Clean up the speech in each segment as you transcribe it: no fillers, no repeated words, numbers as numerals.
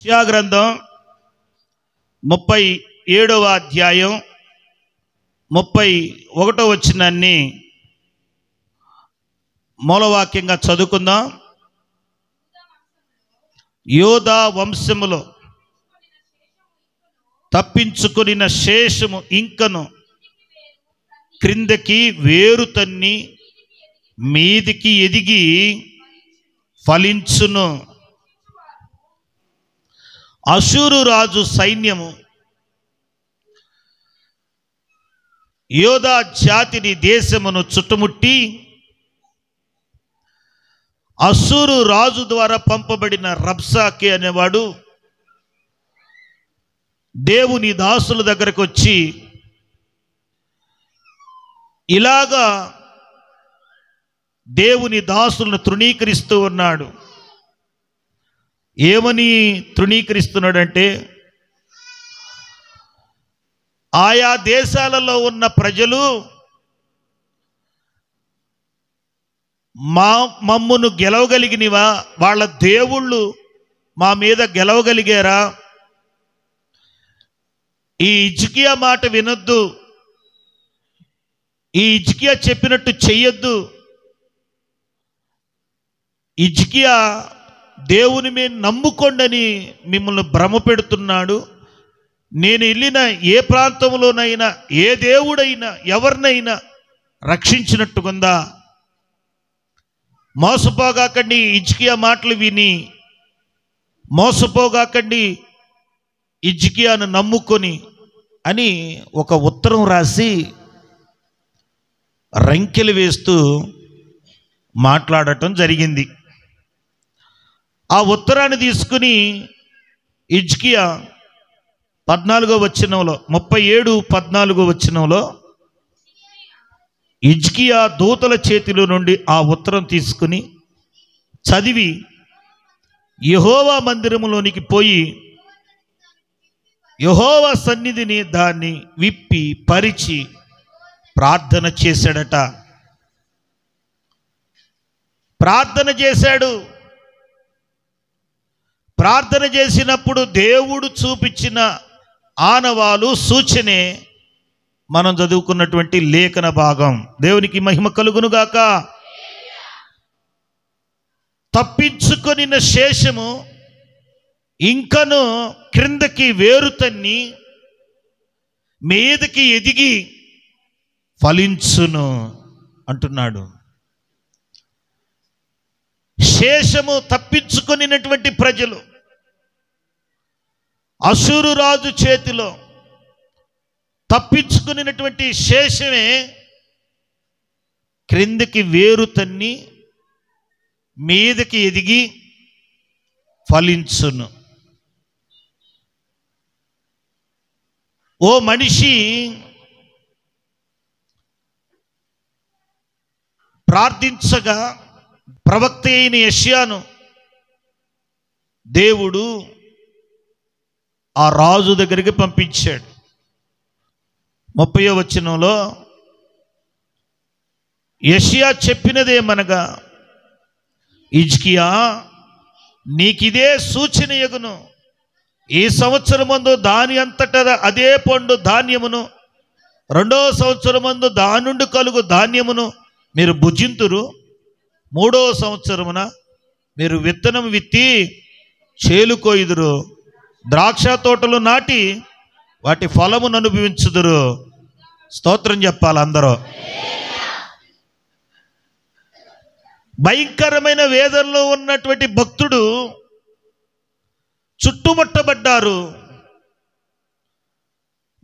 యెషయా గ్రంథం 37వ అధ్యాయం 31వ వచనాన్ని మూలవాక్యంగా చదువుకుందాం. యోధా వంశములో తప్పించుకొనిన శేషము ఇంకను క్రిందకి వేరు తన్ని మీదికి ఎదిగి ఫలించును. అషూరు రాజు సైన్యము యోధా జాతిని దేశమును చుట్టుముట్టి అషూరు రాజు ద్వారా పంపబడిన రబ్షాకే అనేవాడు దేవుని దాసుల దగ్గరకు వచ్చి ఇలాగా దేవుని దాసులను తృణీకరిస్తూ ఉన్నాడు. ఏమని తృణీకరిస్తున్నాడంటే, ఆయా దేశాలలో ఉన్న ప్రజలు మమ్మును గెలవగలిగినవా, వాళ్ళ దేవుళ్ళు మా మీద గెలవగలిగారా, ఈ హిజ్కియా మాట వినొద్దు, ఈ హిజ్కియా చెప్పినట్టు చెయ్యొద్దు, హిజ్కియా దేవుని మీద నమ్ముకోండని మిమ్మల్ని భ్రమ పెడుతున్నాడు. నేను వెళ్ళిన ఏ ప్రాంతంలోనైనా ఏ దేవుడైనా ఎవరినైనా రక్షించినట్టుకుందా, మోసపోగాకండి, హిజ్కియా మాటలు విని మోసపోగాకండి, హిజ్కియాను నమ్ముకొని అని ఒక ఉత్తరం రాసి రంకెలు వేస్తూ మాట్లాడటం జరిగింది. ఆ ఉత్తరాన్ని తీసుకుని హిజ్కియా 14వ వచనంలో 37:14 వచనంలో హిజ్కియా దూతల చేతిలో నుండి ఆ ఉత్తరం తీసుకుని చదివి యెహోవా మందిరములోనికి పోయి యెహోవా సన్నిధిని దాన్ని విప్పి పరిచి ప్రార్థన చేశాడట. ప్రార్థన చేశాడు. ప్రార్థన చేసినప్పుడు దేవుడు చూపించిన ఆనవాలు సూచనే మనం చదువుకున్నటువంటి లేఖన భాగం. దేవునికి మహిమ కలుగునుగాక. తప్పించుకొనిన శేషము ఇంకను క్రిందకి వేరు తన్ని మీదకి ఎదిగి ఫలించును అంటున్నాడు. శేషము తప్పించుకొనినటువంటి ప్రజలు అషూరు రాజు చేతిలో తప్పించుకున్నటువంటి శేషమే క్రిందికి వేరు తన్ని మీదకి ఎదిగి ఫలించును. ఓ మనిషి ప్రార్థించగా ప్రవక్త అయిన యెషయాను దేవుడు ఆ రాజు దగ్గరికి పంపించాడు. 30వ వచనంలో యెషయా చెప్పినదేమనగా, హిజ్కియా నీకిదే సూచన యగును, ఈ సంవత్సరమందు దాని అంతటా అదే పండు ధాన్యమును, 2వ సంవత్సరమందు దాని నుండి కలుగు ధాన్యమును మీరు భుజింతురు, 3వ సంవత్సరమున మీరు విత్తనం విత్తి చేలుకోయుదురు, ద్రాక్ష తోటలు నాటి వాటి ఫలమును అనుభవించుదురు. స్తోత్రం చెప్పాలి అందరూ. భయంకరమైన వేదనలో ఉన్నటువంటి భక్తుడు చుట్టుముట్టబడ్డారు.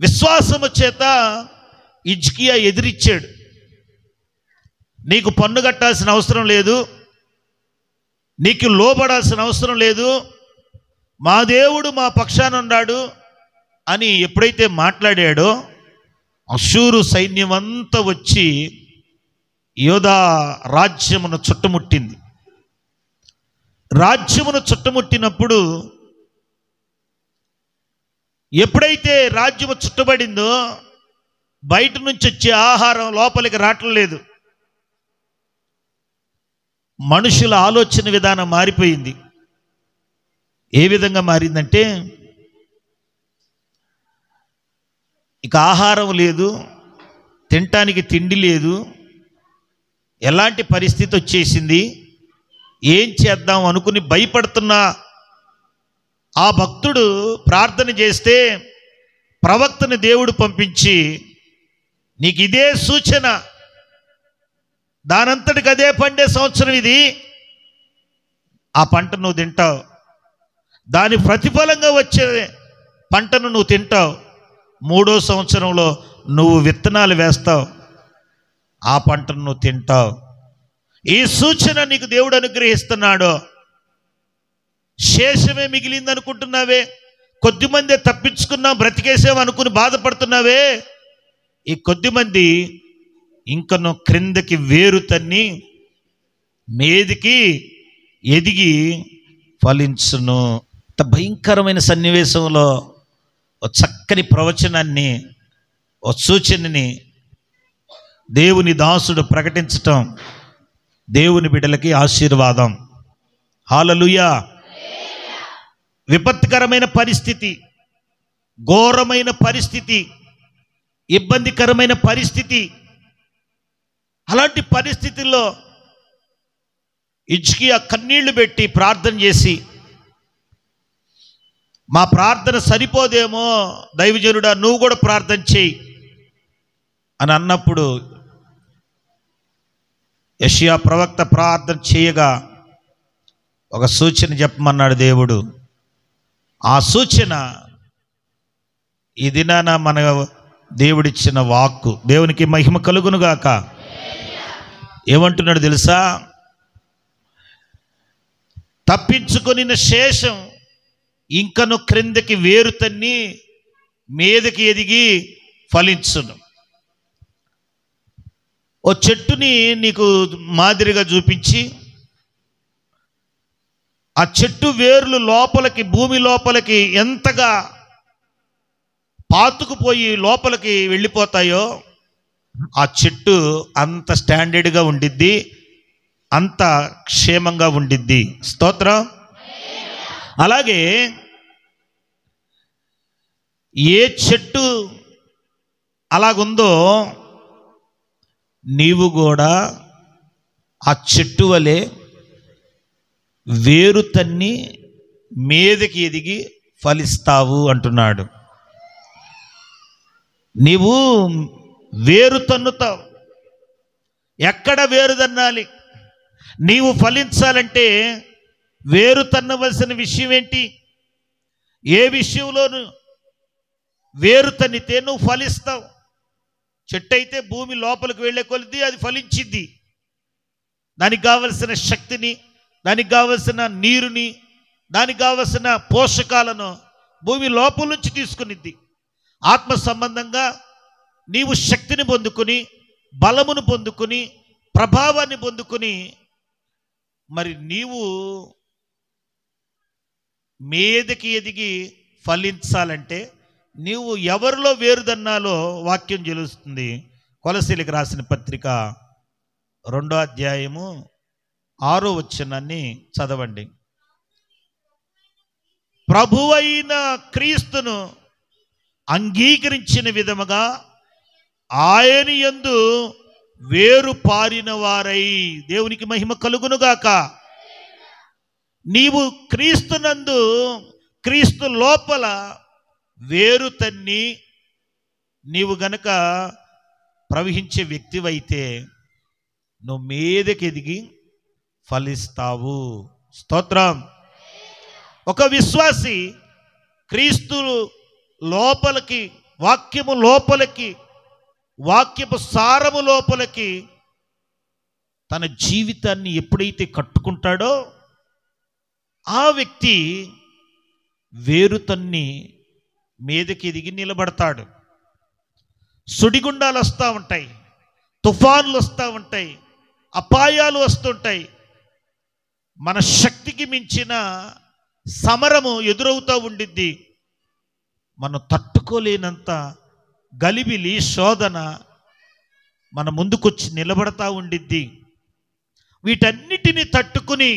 విశ్వాసము చేత హిజ్కియా ఎదిరిచ్చాడు. నీకు పన్ను కట్టాల్సిన అవసరం లేదు, నీకు లోబడాల్సిన అవసరం లేదు, మా దేవుడు మా పక్షాన ఉన్నాడు అని ఎప్పుడైతే మాట్లాడాడో అషూరు సైన్యం అంతా వచ్చి యోధా రాజ్యమును చుట్టుముట్టింది. రాజ్యమును చుట్టుముట్టినప్పుడు ఎప్పుడైతే రాజ్యము చుట్టబడిందో బయట నుంచి వచ్చే ఆహారం లోపలికి రావట్లేదు. మనుషుల ఆలోచన విధానం మారిపోయింది. ఏ విధంగా మారిందంటే, ఇక ఆహారం లేదు, తినటానికి తిండి లేదు, ఎలాంటి పరిస్థితి వచ్చేసింది. ఏం చేద్దాం అనుకుని భయపడుతున్న ఆ భక్తుడు ప్రార్థన చేస్తే ప్రవక్తని దేవుడు పంపించి, నీకు ఇదే సూచన, దానంతటికి అదే పండే సంవత్సరం ఇది, ఆ పంట నువ్వు తింటావు, దాని ప్రతిఫలంగా వచ్చే పంటను నువ్వు తింటావు, 3వ సంవత్సరంలో నువ్వు విత్తనాలు వేస్తావు, ఆ పంటను నువ్వు తింటావు. ఈ సూచన నీకు దేవుడు అనుగ్రహిస్తున్నాడు. శేషమే మిగిలింది అనుకుంటున్నావే, కొద్దిమందే తప్పించుకున్నాం బ్రతికేసాం అనుకుని బాధపడుతున్నావే, ఈ కొద్దిమంది ఇంకను క్రిందకి వేరు తన్ని మీదికి ఎదిగి ఫలించును. ఇంత భయంకరమైన సన్నివేశంలో ఒక చక్కని ప్రవచనాన్ని, ఒక సూచనని దేవుని దాసుడు ప్రకటించటం దేవుని బిడ్డలకి ఆశీర్వాదం. హల్లెలూయా. విపత్కరమైన పరిస్థితి, ఘోరమైన పరిస్థితి, ఇబ్బందికరమైన పరిస్థితి, అలాంటి పరిస్థితుల్లో హిజ్కియా కన్నీళ్లు పెట్టి ప్రార్థన చేసి, మా ప్రార్థన సరిపోదేమో దైవజనుడా, నువ్వు కూడా ప్రార్థన చేయి అని అన్నప్పుడు యెషయా ప్రవక్త ప్రార్థన చేయగా ఒక సూచన చెప్పమన్నాడు దేవుడు. ఆ సూచన ఈ దినాన మన దేవుడిచ్చిన వాక్కు. దేవునికి మహిమ కలుగునుగాక. ఏమంటున్నాడు తెలుసా? తప్పించుకొనిన శేషం ఇంకను క్రిందకి వేరు తన్ని మీదకి ఎదిగి ఫలించును. ఓ చెట్టుని నీకు మాదిరిగా చూపించి, ఆ చెట్టు వేర్లు లోపలికి, భూమి లోపలికి ఎంతగా పాతుకుపోయి లోపలికి వెళ్ళిపోతాయో ఆ చెట్టు అంత స్టాండర్డ్గా ఉండిద్ది, అంత క్షేమంగా ఉండిద్ది. స్తోత్రం. అలాగే ఏ చెట్టు అలాగుందో నీవు కూడా ఆ చెట్టు వలె వేరు తన్ని మీదకి ఎదిగి ఫలిస్తావు అంటున్నాడు. నీవు వేరు తన్నుతావు. ఎక్కడ వేరు తన్నాలి? నీవు ఫలించాలంటే వేరు తన్నవలసిన విషయం ఏంటి? ఏ విషయంలోనూ వేరు తన్నితే నువ్వు ఫలిస్తావు. చెట్టు అయితే భూమి లోపలికి వెళ్ళే కొలిది అది ఫలించిద్ది. దానికి కావలసిన శక్తిని, దానికి కావలసిన నీరుని, దానికి కావలసిన పోషకాలను భూమి లోపల నుంచి తీసుకునిద్ది. ఆత్మ సంబంధంగా నీవు శక్తిని పొందుకుని, బలమును పొందుకుని, ప్రభావాన్ని పొందుకుని, మరి నీవు మీదకి ఎదిగి ఫలించాలంటే నీవు ఎవరిలో వేరుదన్నాలో వాక్యం తెలుస్తుంది. కొలసీలకు రాసిన పత్రిక 2వ అధ్యాయము 6వ వచనాన్ని చదవండి. ప్రభువైన క్రీస్తును అంగీకరించిన విధముగా ఆయన యందు వేరు పారిన వారై, దేవునికి మహిమ కలుగునుగాక. నీవు క్రీస్తునందు, క్రీస్తు లోపల వేరు తన్ని నీవు గనక ప్రవహించే వ్యక్తివైతే నువ్వు మీదకి ఎదిగి ఫలిస్తావు. స్తోత్రం. ఒక విశ్వాసి క్రీస్తు లోపలికి, వాక్యము లోపలికి, వాక్యపు సారము లోపలికి తన జీవితాన్ని ఎప్పుడైతే కట్టుకుంటాడో ఆ వ్యక్తి వేరు తన్ని మీదకి ఎదిగి నిలబడతాడు. సుడిగుండాలు వస్తూ ఉంటాయి, తుఫాన్లు వస్తూ ఉంటాయి, అపాయాలు వస్తుంటాయి. మన శక్తికి మించిన సమరము ఎదురవుతూ ఉండిద్ది. మనం తట్టుకోలేనంత గలిబిలి, శోధన మన ముందుకొచ్చి నిలబడతా ఉండిద్ది. వీటన్నిటిని తట్టుకుని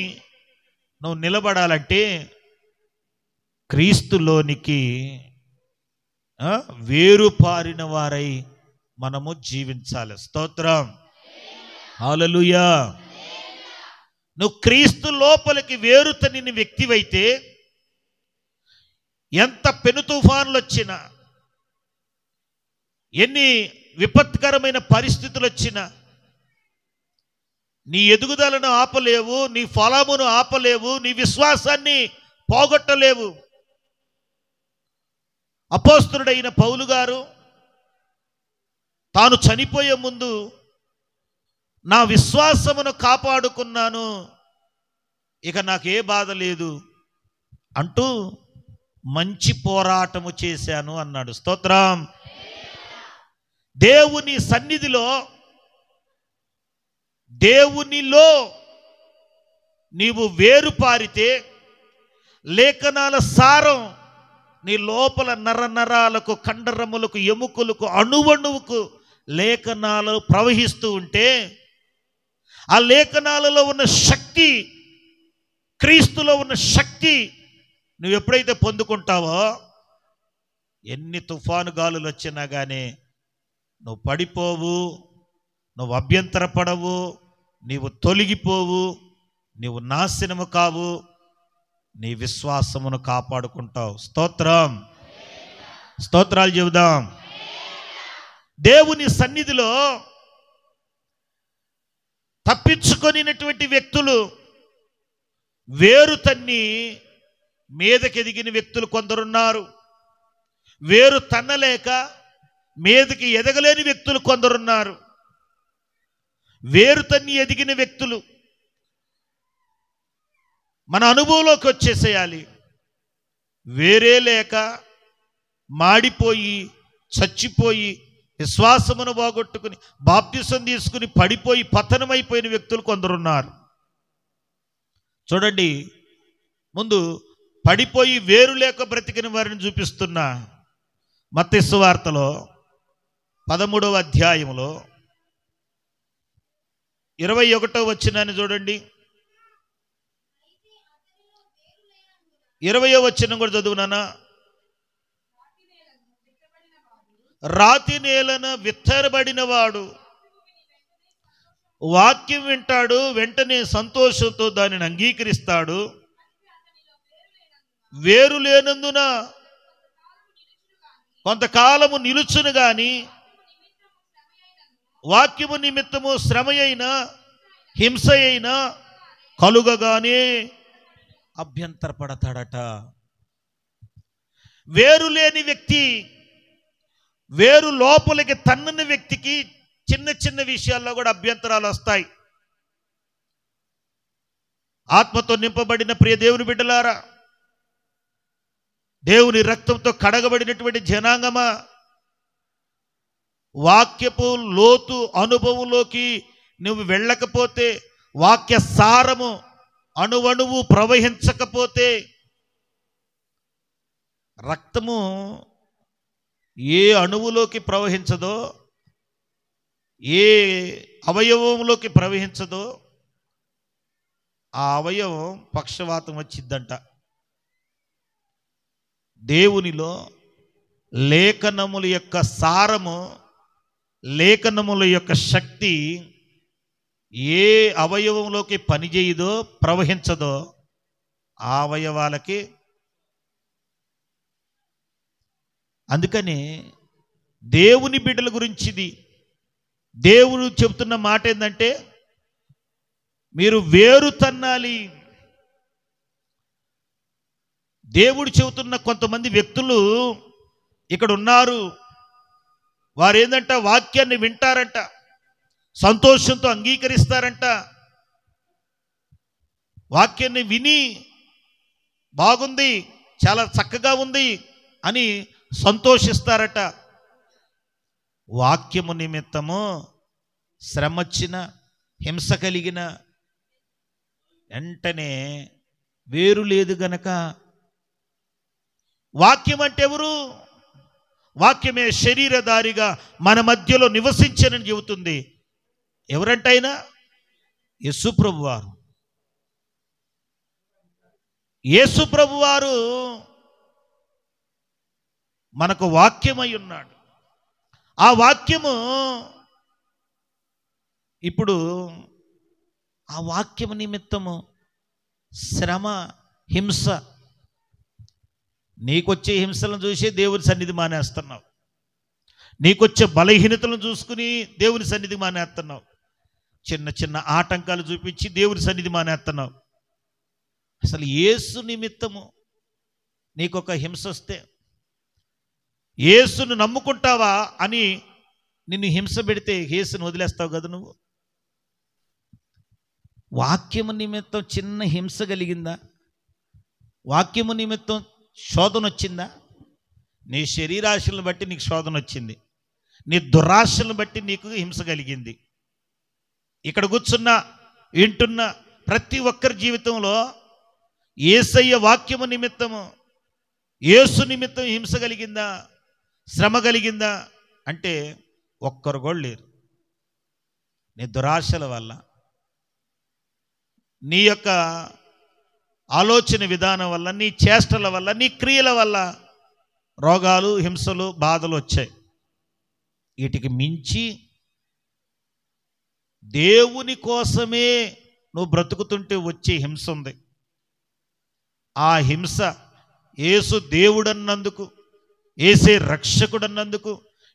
నువ్వు నిలబడాలంటే క్రీస్తులోనికి వేరుపారిన వారై మనము జీవించాలి. స్తోత్రం, హల్లెలూయా. నువ్వు క్రీస్తు లోపలికి వేరుతనిన వ్యక్తివైతే ఎంత పెను తుఫానులు వచ్చినా, ఎన్ని విపత్కరమైన పరిస్థితులు వచ్చినా నీ ఎదుగుదలను ఆపలేవు, నీ ఫలమును ఆపలేవు, నీ విశ్వాసాన్ని పోగొట్టలేవు. అపోస్తలుడైన పౌలు గారు తాను చనిపోయే ముందు నా విశ్వాసమును కాపాడుకున్నాను, ఇక నాకే బాధ లేదు అంటూ మంచి పోరాటము చేశాను అన్నాడు. స్తోత్రం. దేవుని సన్నిధిలో, దేవునిలో నీవు వేరుపారితే లేఖనాల సారం నీ లోపల నరనరాలకు, కండరములకు, ఎముకలకు, అణువణువుకు లేఖనాలు ప్రవహిస్తూ ఉంటే ఆ లేఖనాలలో ఉన్న శక్తి, క్రీస్తులో ఉన్న శక్తి నువ్వు ఎప్పుడైతే పొందుకుంటావో ఎన్ని తుఫాను గాలులు వచ్చినా కానీ నువ్వు పడిపోవు, నువ్వు అభ్యంతరపడవు, నీవు తొలగిపోవు, నీవు నాశనము కావు, నీ విశ్వాసమును కాపాడుకుంటావు. స్తోత్రం, స్తోత్రాలు చెబుదాం. దేవుని సన్నిధిలో తప్పించుకొనినటువంటి వ్యక్తులు, వేరు తన్ని మీదకెదిగిన వ్యక్తులు కొందరున్నారు. వేరు తన్నలేక మీదకి ఎదగలేని వ్యక్తులు కొందరున్నారు. వేరు తన్ని ఎదిగిన వ్యక్తులు మన అనుభవంలోకి వచ్చేసేయాలి. వేరే లేక మాడిపోయి, చచ్చిపోయి, విశ్వాసమును పోగొట్టుకుని, బాప్తిసం తీసుకుని పడిపోయి పతనమైపోయిన వ్యక్తులు కొందరున్నారు. చూడండి, ముందు పడిపోయి వేరు లేక బ్రతికిన వారిని చూపిస్తున్నా. మత్తయి సువార్తలో 13వ అధ్యాయంలో 21వ వచనాన్ని చూడండి. 20వ వచనం కూడా చదువునానా. రాతి నేలన విత్తబడిన వాడు వాక్యం వింటాడు, వెంటనే సంతోషంతో దానిని అంగీకరిస్తాడు. వేరు లేనందున కొంతకాలము నిలుచును గాని వాక్యము నిమిత్తము శ్రమ అయినా హింస అయినా కలుగగానే అభ్యంతరపడతాడట. వేరు లేని వ్యక్తి, వేరు లోపలికి తన్నని వ్యక్తికి చిన్న చిన్న విషయాల్లో కూడా అభ్యంతరాలు వస్తాయి. ఆత్మతో నింపబడిన ప్రియ దేవుని బిడ్డలారా, దేవుని రక్తంతో కడగబడినటువంటి జనాంగమా, వాక్యపు లోతు అనుభవంలోకి నువ్వు వెళ్ళకపోతే, వాక్య సారము అణువణువు ప్రవహించకపోతే, రక్తము ఏ అణువులోకి ప్రవహించదో, ఏ అవయవంలోకి ప్రవహించదో ఆ అవయవం పక్షవాతం వచ్చిద్దంట. దేవునిలో లేఖనముల యొక్క సారము, లేఖనముల యొక్క శక్తి ఏ అవయవంలోకి పనిచేయదో, ప్రవహించదో ఆ అవయవాలకి. అందుకని దేవుని బిడ్డల గురించిది దేవుడు చెబుతున్న మాట ఏంటంటే, మీరు వేరు తన్నాలి. దేవుడు చెబుతున్న కొంతమంది వ్యక్తులు ఇక్కడ ఉన్నారు. వారు ఏంటంట, వాక్యాన్ని వింటారంట, సంతోషంతో అంగీకరిస్తారంట. వాక్యాన్ని విని బాగుంది, చాలా చక్కగా ఉంది అని సంతోషిస్తారట. వాక్యము నిమిత్తము శ్రమ వచ్చిన, హింస కలిగిన వెంటనే వేరు లేదు గనక. వాక్యం అంటే ఎవరు? వాక్యమే శరీరధారిగా మన మధ్యలో నివసించనని చెబుతుంది. ఎవరంటే ఆయన? యేసు ప్రభువారు. యేసు ప్రభువారు మనకు వాక్యమై ఉన్నాడు. ఆ వాక్యము ఇప్పుడు ఆ వాక్యము నిమిత్తము శ్రమ, హింస, నీకొచ్చే హింసలను చూసి దేవుని సన్నిధి మానేస్తున్నావు. నీకొచ్చే బలహీనతలను చూసుకుని దేవుని సన్నిధి మానేస్తున్నావు. చిన్న చిన్న ఆటంకాలు చూపించి దేవుని సన్నిధి మానేస్తున్నావు. అసలు యేసు నిమిత్తము నీకొక హింస వస్తే యేసును నమ్ముకుంటావా అని నిన్ను హింస పెడితే యేసును వదిలేస్తావు కదా నువ్వు. వాక్యము నిమిత్తం చిన్న హింస కలిగిందా? వాక్యము నిమిత్తం శోధన వచ్చిందా? నీ శరీరాశలను బట్టి నీకు శోధన వచ్చింది, నీ దురాశలను బట్టి నీకు హింస కలిగింది. ఇక్కడ కూర్చున్న వింటున్న ప్రతి ఒక్కరి జీవితంలో యేసయ్య వాక్యము నిమిత్తము, యేసు నిమిత్తం హింస కలిగిందా, శ్రమ కలిగిందా అంటే ఒక్కరు కూడా లేరు. నీ దురాశల వల్ల, నీ యొక్క ఆలోచన విధానం వల్ల, నీ చేష్టల వల్ల, నీ క్రియల వల్ల రోగాలు, హింసలు, బాధలు వచ్చాయి. వీటికి మించి దేవుని కోసమే నువ్వు బ్రతుకుతుంటే వచ్చే హింస ఉంది. ఆ హింస యేసు దేవుడన్నందుకు, యేసే రక్షకుడన్నందుకు,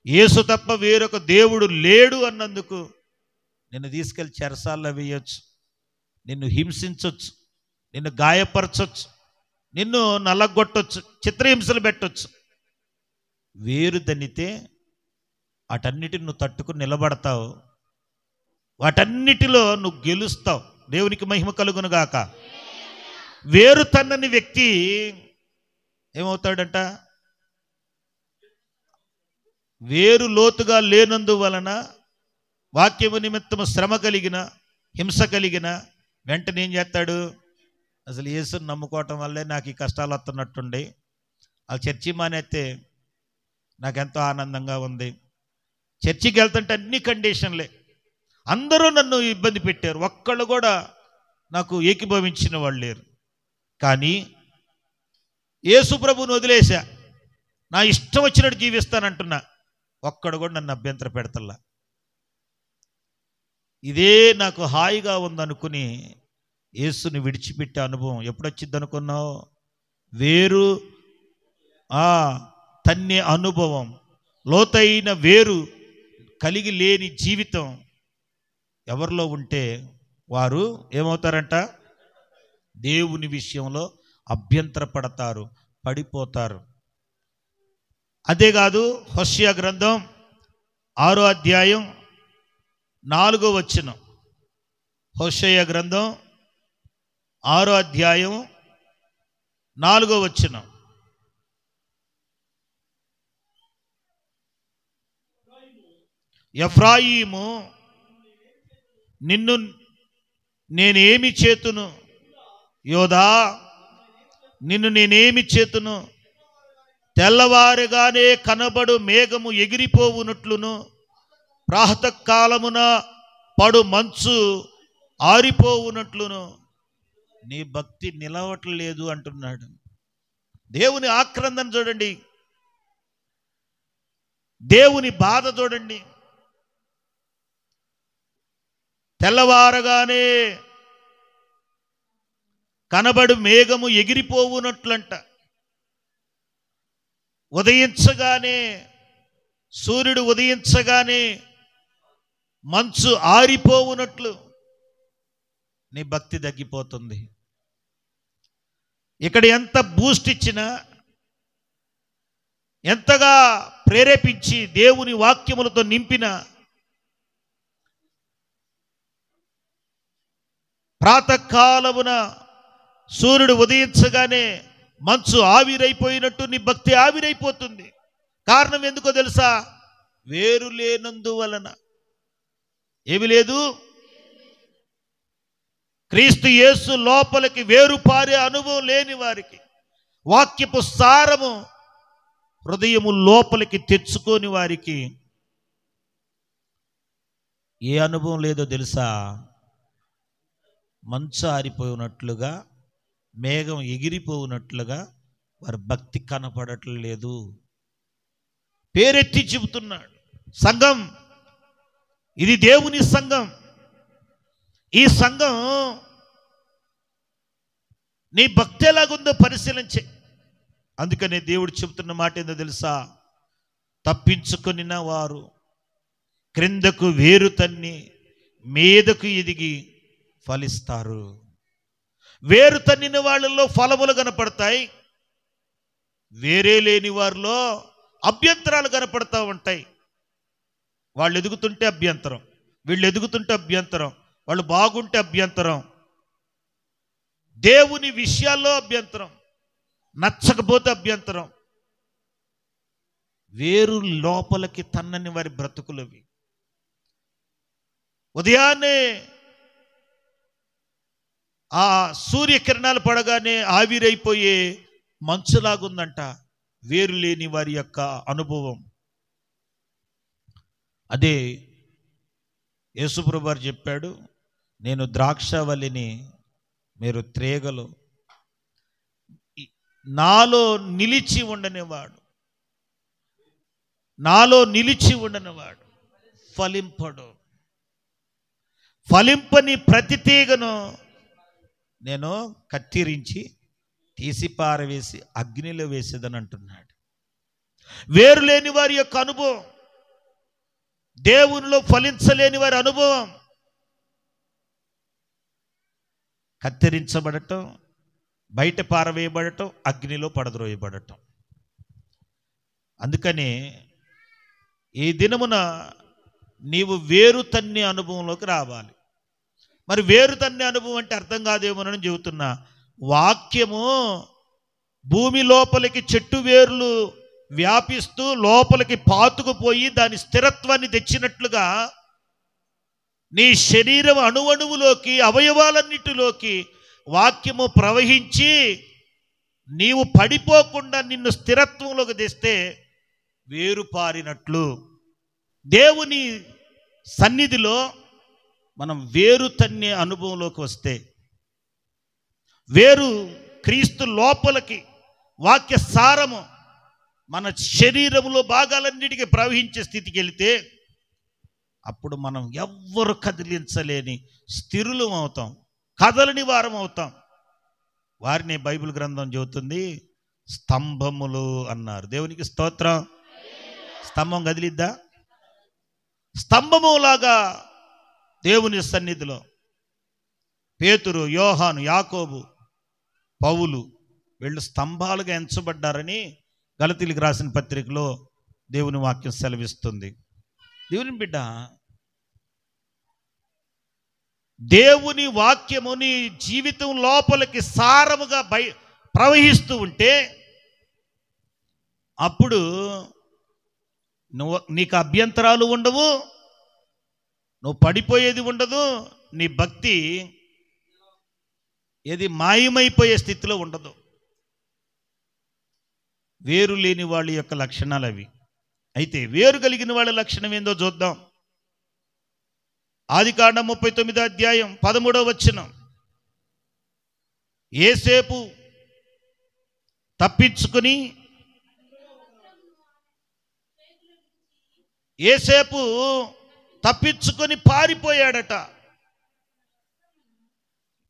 యేసు తప్ప వేరొక దేవుడు లేడు అన్నందుకు నిన్ను తీసుకెళ్ళి చెరసాల్లో వేయొచ్చు, నిన్ను హింసించవచ్చు, నిన్ను గాయపరచవచ్చు, నిన్ను నల్లగొట్టవచ్చు, చిత్రహింసలు పెట్టవచ్చు. వేరు దన్నితే వాటన్నిటిని నువ్వు తట్టుకుని నిలబడతావు, వాటన్నిటిలో నువ్వు గెలుస్తావు. దేవునికి మహిమ కలుగునుగాక. వేరు తన్నని వ్యక్తి ఏమవుతాడంట? వేరు లోతుగా లేనందువలన వాక్యము నిమిత్తము శ్రమ కలిగిన, హింస కలిగిన వెంటనే ఏం చేస్తాడు? అసలు యేసుని నమ్ముకోవటం వల్లే నాకు ఈ కష్టాలు వస్తున్నట్టుండి, ఆ చర్చి మానేస్తే నాకెంతో ఆనందంగా ఉంది. చర్చికి వెళ్తుంటే అన్ని కండిషన్లే, అందరూ నన్ను ఇబ్బంది పెట్టారు, ఒక్కళ్ళు కూడా నాకు ఏకీభవించిన వాళ్ళు లేరు. కానీ యేసు ప్రభువుని వదిలేసా, నా ఇష్టం వచ్చినట్టు జీవిస్తానంటున్నా, ఒక్కడు కూడా నన్ను అభ్యంతర పెడతల్లా. ఇదే నాకు హాయిగా ఉందనుకుని యేసుని విడిచిపెట్టే అనుభవం ఎప్పుడొచ్చింది అనుకున్నావు? వేరు తన్నే అనుభవం, లోతైన వేరు కలిగి లేని జీవితం ఎవరిలో ఉంటే వారు ఏమవుతారంట? దేవుని విషయంలో అభ్యంతర పడతారు, పడిపోతారు. అదేకాదు, హోషేయ గ్రంథం 6వ అధ్యాయం 4వ వచనం. హోషేయ గ్రంథం 6వ అధ్యాయం 4వ వచనం. ఎఫ్రాయిము, నిన్ను నేనేమి చేతును? యోధా, నిన్ను నేనేమి చేతును? తెల్లవారుగానే కనబడు మేఘము ఎగిరిపోవునట్లును, ప్రాతకాలమున పడు మంచు ఆరిపోవునట్లును నీ భక్తి నిలవట్లేదు అంటున్నాడు. దేవుని ఆక్రందన చూడండి, దేవుని బాధ చూడండి. తెల్లవారగానే కనబడు మేఘము ఎగిరిపోవునట్లంట, ఉదయించగానే, సూర్యుడు ఉదయించగానే మంచు ఆరిపోవునట్లు నీ భక్తి తగ్గిపోతుంది. ఇక్కడ ఎంత బూస్ట్ ఇచ్చినా, ఎంతగా ప్రేరేపించి దేవుని వాక్యములతో నింపిన, ప్రాతకాలమున సూర్యుడు ఉదయించగానే మంచు ఆవిరైపోయినట్టు నీ భక్తి ఆవిరైపోతుంది. కారణం ఎందుకో తెలుసా? వేరు లేనందువలన. ఏమి లేదు? క్రీస్తు యేసు లోపలికి వేరు పారే అనుభవం లేని వారికి, వాక్యపు సారము హృదయము లోపలికి తెచ్చుకోని వారికి ఏ అనుభవం లేదో తెలుసా? మంచు ఆరిపోయినట్లుగా, మేఘం ఎగిరిపోయినట్లుగా వారి భక్తి కనపడట్లేదు. పేరెత్తి చెబుతున్నాడు. సంఘం, ఇది దేవుని సంఘం. ఈ సంఘం నీ భక్తి ఎలాగుందో పరిశీలించే. అందుకనే దేవుడు చెబుతున్న మాట ఏందో తెలుసా? తప్పించుకొనిన వారు క్రిందకు వేరు తన్ని మీదకు ఎదిగి ఫలిస్తారు. వేరు తన్నిన వాళ్ళల్లో ఫలములు కనపడతాయి, వేరే లేని వారిలో అభ్యంతరాలు కనపడతా ఉంటాయి. వాళ్ళు ఎదుగుతుంటే అభ్యంతరం, వీళ్ళు ఎదుగుతుంటే అభ్యంతరం, వాళ్ళు బాగుంటే అభ్యంతరం, దేవుని విషయాల్లో అభ్యంతరం, నచ్చకపోతే అభ్యంతరం. వేరు లోపలికి తన్నని వారి బ్రతుకులవి. ఉదయాన్నే ఆ సూర్యకిరణాలు పడగానే ఆవిరైపోయే మంచులాగుందంట వేరు లేని వారి యొక్క అనుభవం. అదే యేసుప్రభు వారు చెప్పాడు, నేను ద్రాక్షవల్లిని, మీరు త్రేగలు. నాలో నిలిచి ఉండనివాడు, నాలో నిలిచి ఉండనివాడు ఫలింపడు. ఫలింపని ప్రతి తీగను నేను కత్తిరించి తీసి పారవేసి అగ్నిలో వేసేదని అంటున్నాడు. వేరు లేని వారి యొక్క అనుభవం, దేవునిలో ఫలించలేని వారి అనుభవం, కత్తిరించబడటం, బయట పారవేయబడటం, అగ్నిలో పడద్రోయబడటం. అందుకని ఈ దినమున నీవు వేరు తన్ని అనుభవంలోకి రావాలి. మరి వేరు తన్ని అనుభవం అంటే అర్థం కాదేమోనని చెబుతున్నా. వాక్యము భూమి లోపలికి చెట్టు వేర్లు వ్యాపిస్తూ లోపలికి పాతుకుపోయి దాని స్థిరత్వాన్ని తెచ్చినట్లుగా నీ శరీరం అణువణువులోకి, అవయవాలన్నిటిలోకి వాక్యము ప్రవహించి నీవు పడిపోకుండా నిన్ను స్థిరత్వంలోకి తెస్తే వేరు పారినట్లు. దేవుని సన్నిధిలో మనం వేరు తన్నే అనుభవంలోకి వస్తే, వేరు క్రీస్తు లోపలికి వాక్య సారము మన శరీరంలో భాగాలన్నిటికీ ప్రవహించే స్థితికి వెళితే అప్పుడు మనం ఎవ్వరు కదిలించలేని స్థిరులం అవుతాం, కదలని వారం అవుతాం. వారిని బైబిల్ గ్రంథం చెబుతుంది స్తంభములు అన్నారు. దేవునికి స్తోత్రం. స్తంభం కదిలిద్దా? స్తంభములాగా దేవుని సన్నిధిలో పేతురు, యోహాను, యాకోబు, పౌలు వీళ్ళు స్తంభాలుగా ఎంచబడ్డారని గలతీయులకు రాసిన పత్రికలో దేవుని వాక్యం సెలవిస్తుంది. దేవుని బిడ్డ, దేవుని వాక్యము నీ జీవితం లోపలికి సారముగా ప్రవహిస్తూ ఉంటే అప్పుడు నీకు అభ్యంతరాలు ఉండవు, నువ్వు పడిపోయేది ఉండదు, నీ భక్తి ఏది మాయమైపోయే స్థితిలో ఉండదు. వేరు లేని వాళ్ళ యొక్క లక్షణాలు అవి. అయితే వేరు కలిగిన వాళ్ళ లక్షణం ఏందో చూద్దాం. ఆదికాండం 39వ అధ్యాయం 13వ వచనం. యోసేపు తప్పించుకుని పారిపోయాడట.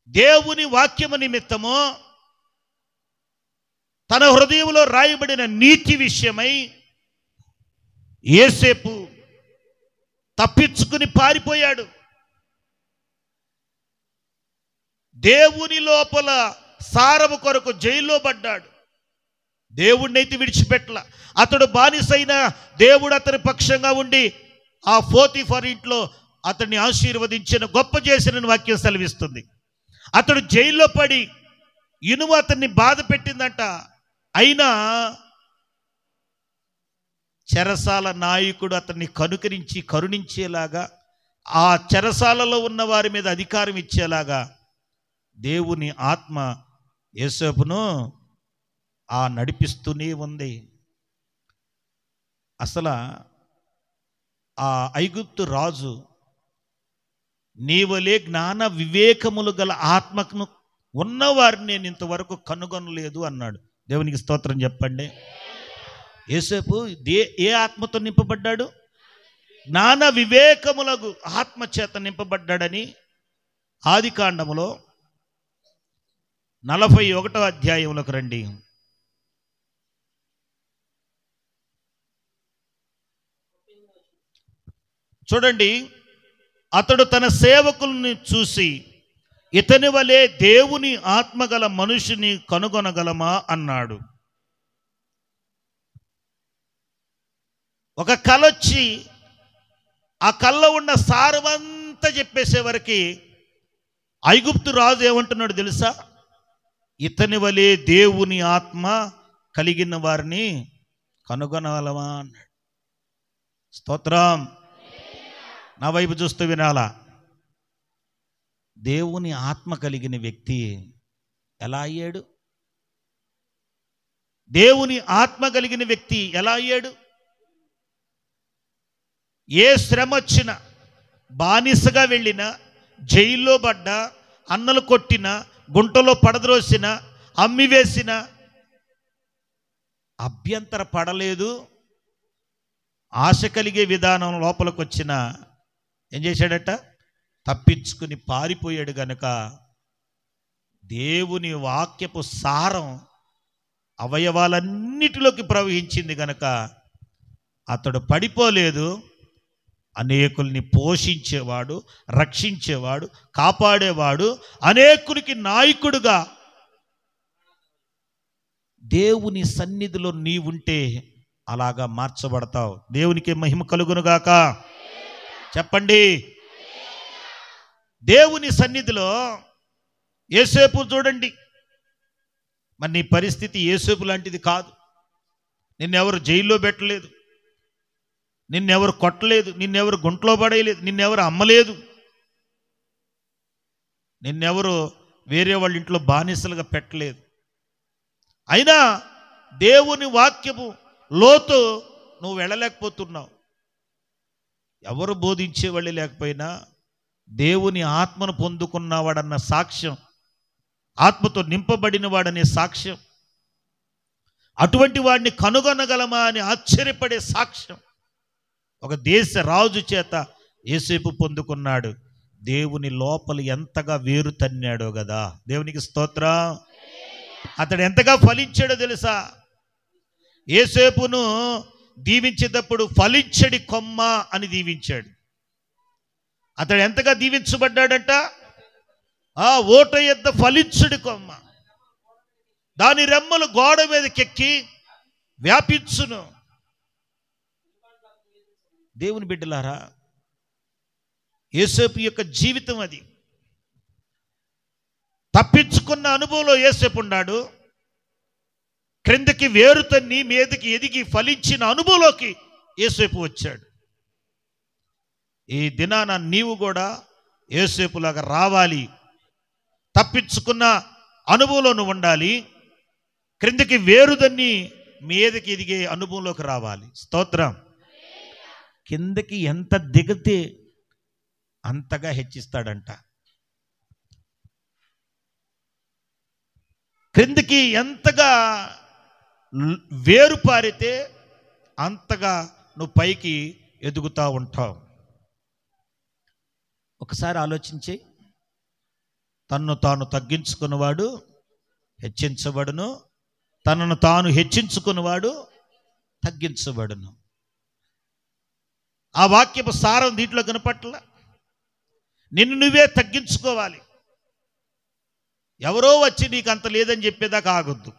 దేవుని వాక్యము నిమిత్తము తన హృదయంలో రాయబడిన నీతి విషయమై యోసేపు తప్పించుకుని పారిపోయాడు. దేవుని లోపల సారము కొరకు జైల్లో పడ్డాడు. దేవుడినైతే విడిచిపెట్టల. అతడు బానిసైన దేవుడు అతని పక్షంగా ఉండి ఆ పోతీఫర్ ఇంట్లో అతన్ని ఆశీర్వదించిన, గొప్ప చేసిన వాక్యం సెలవిస్తుంది. అతడు జైల్లో పడి ఇనుము అతన్ని బాధ పెట్టిందంట. అయినా చెరసాల నాయకుడు అతన్ని కరుణించేలాగా, ఆ చెరసాలలో ఉన్న వారి మీద అధికారం ఇచ్చేలాగా దేవుని ఆత్మ యోసేపును నడిపిస్తూనే ఉంది. అసలు ఆ ఐగుప్తు రాజు నీవలే జ్ఞాన వివేకములు గల ఆత్మను ఉన్నవారిని నేను ఇంతవరకు కనుగొనలేదు అన్నాడు. దేవునికి స్తోత్రం చెప్పండి. యోసేపు ఏ ఆత్మతో నింపబడ్డాడు? జ్ఞాన వివేకములకు ఆత్మ చేత నింపబడ్డాడని ఆదికాండములో 41వ అధ్యాయంలోకి రండి. చూడండి, అతడు తన సేవకుల్ని చూసి, ఇతని వలె దేవుని ఆత్మగల మనుషుని కనుగొనగలమా అన్నాడు. ఒక కలొచ్చి ఆ కళ్ళ ఉన్న సారమంతా చెప్పేసేవరకు ఐగుప్తు రాజు ఏమంటున్నాడు తెలుసా? ఇతని వలె దేవుని ఆత్మ కలిగిన వారిని కనుగొనగలమా అన్నాడు. స్తోత్రం. నా వైపు చూస్తూ వినాలా? దేవుని ఆత్మ కలిగిన వ్యక్తి ఎలా అయ్యాడు? దేవుని ఆత్మ కలిగిన వ్యక్తి ఎలా అయ్యాడు? ఏ శ్రమ వచ్చినా, బానిసగా వెళ్ళినా, జైల్లో పడ్డా, అన్నలు కొట్టిన, గుంటలో పడద్రోసిన, అమ్మివేసిన అభ్యంతర పడలేదు. ఆశ కలిగే విధానం లోపలికి వచ్చిన ఏం చేశాడట? తప్పించుకుని పారిపోయాడు. గనుక దేవుని వాక్యపు సారం అవయవాలన్నిటిలోకి ప్రవహించింది గనక అతడు పడిపోలేదు. అనేకుల్ని పోషించేవాడు, రక్షించేవాడు, కాపాడేవాడు, అనేకునికి నాయకుడుగా. దేవుని సన్నిధిలో నీవుంటే అలాగా మార్చబడతావు. దేవునికి మహిమ కలుగునుగాక. చెప్పండి. దేవుని సన్నిధిలో యోసేపు చూడండి. మరి నీ పరిస్థితి యోసేపు లాంటిది కాదు. నిన్నెవరు జైల్లో పెట్టలేదు, నిన్నెవరు కొట్టలేదు, నిన్నెవరు గుంట్లో పడేయలేదు, నిన్నెవరు అమ్మలేదు, నిన్నెవరు వేరే వాళ్ళ ఇంట్లో బానిసలుగా పెట్టలేదు. అయినా దేవుని వాక్యము లోతు నువ్వు వెళ్ళలేకపోతున్నావు. ఎవరు బోధించేవాళ్ళు లేకపోయినా దేవుని ఆత్మను పొందుకున్నవాడన్న సాక్ష్యం, ఆత్మతో నింపబడిన వాడనే సాక్ష్యం, అటువంటి వాడిని కనుగొనగలమా అని ఆశ్చర్యపడే సాక్ష్యం ఒక దేశ రాజు చేత యోసేపు పొందుకున్నాడు. దేవుని లోపల ఎంతగా వేరు తన్నాడో కదా. దేవునికి స్తోత్రం. అతడు ఎంతగా ఫలించాడో తెలుసా? యోసేపును దీవించేటప్పుడు ఫలించడి కొమ్మ అని దీవించాడు. అతడు ఎంతగా దీవించబడ్డాడట? ఓట యొద్ద ఫలించడి కొమ్మ, దాని రెమ్మలు గోడ మీదకెక్కి వ్యాపించును. దేవుని బిడ్డలారా, యోసేపు యొక్క జీవితం అది. తప్పించుకున్న అనుభవంలో యోసేపు ఉన్నాడు. క్రిందకి వేరుతన్ని మీదకి ఎదిగి ఫలించిన అనుభవంలోకి యోసేపు వచ్చాడు. ఈ దినాన నీవు కూడా యోసేపులాగా రావాలి. తప్పించుకున్న అనుభవంలో నువ్వు ఉండాలి. క్రిందకి వేరుదన్ని మీదకి ఎదిగే అనుభవంలోకి రావాలి. స్తోత్రం. కిందకి ఎంత దిగితే అంతగా హెచ్చిస్తాడంట. క్రిందికి ఎంతగా వేరు పారితే అంతగా నువ్వు పైకి ఎదుగుతూ ఉంటావు. ఒకసారి ఆలోచించి, తన్ను తాను తగ్గించుకున్నవాడు హెచ్చించబడును, తనను తాను హెచ్చించుకున్నవాడు తగ్గించబడును. ఆ వాక్యపు సారం దీంట్లో కనపట్ల. నిన్ను నువ్వే తగ్గించుకోవాలి. ఎవరో వచ్చి నీకు అంత లేదని చెప్పేదాకా ఆగొద్దు.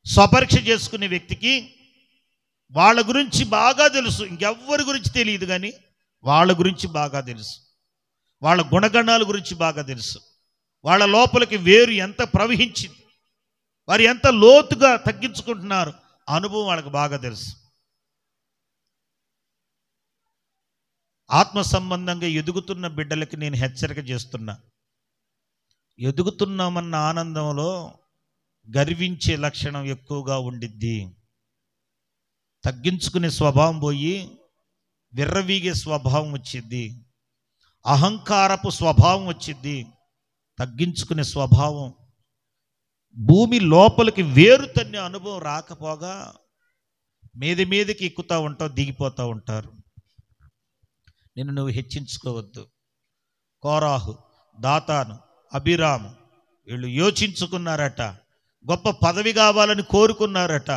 స్వపరీక్ష చేసుకునే వ్యక్తికి వాళ్ళ గురించి బాగా తెలుసు. ఇంకెవ్వరి గురించి తెలియదు, కానీ వాళ్ళ గురించి బాగా తెలుసు. వాళ్ళ గుణగణాల గురించి బాగా తెలుసు. వాళ్ళ లోపలికి వేరు ఎంత ప్రవహించింది, వారు ఎంత లోతుగా తగ్గించుకుంటున్నారు, అనుభవం వాళ్ళకి బాగా తెలుసు. ఆత్మ సంబంధంగా ఎదుగుతున్న బిడ్డలకి నేను హెచ్చరిక చేస్తున్నా. ఎదుగుతున్నామన్న ఆనందంలో గర్వించే లక్షణం ఎక్కువగా ఉండిద్ది. తగ్గించుకునే స్వభావం పోయి విర్రవీగే స్వభావం వచ్చిద్ది. అహంకారపు స్వభావం వచ్చిద్ది. తగ్గించుకునే స్వభావం, భూమి లోపలికి వేరు తన్నే అనుభవం రాకపోగా మీది మీదకి ఎక్కుతూ ఉంటావు, దిగిపోతూ ఉంటారు. నిన్ను నువ్వు హెచ్చించుకోవద్దు. కోరాహు, దాతాను, అబీరాము వీళ్ళు యోచించుకున్నారట, గొప్ప పదవి కావాలని కోరుకున్నారట,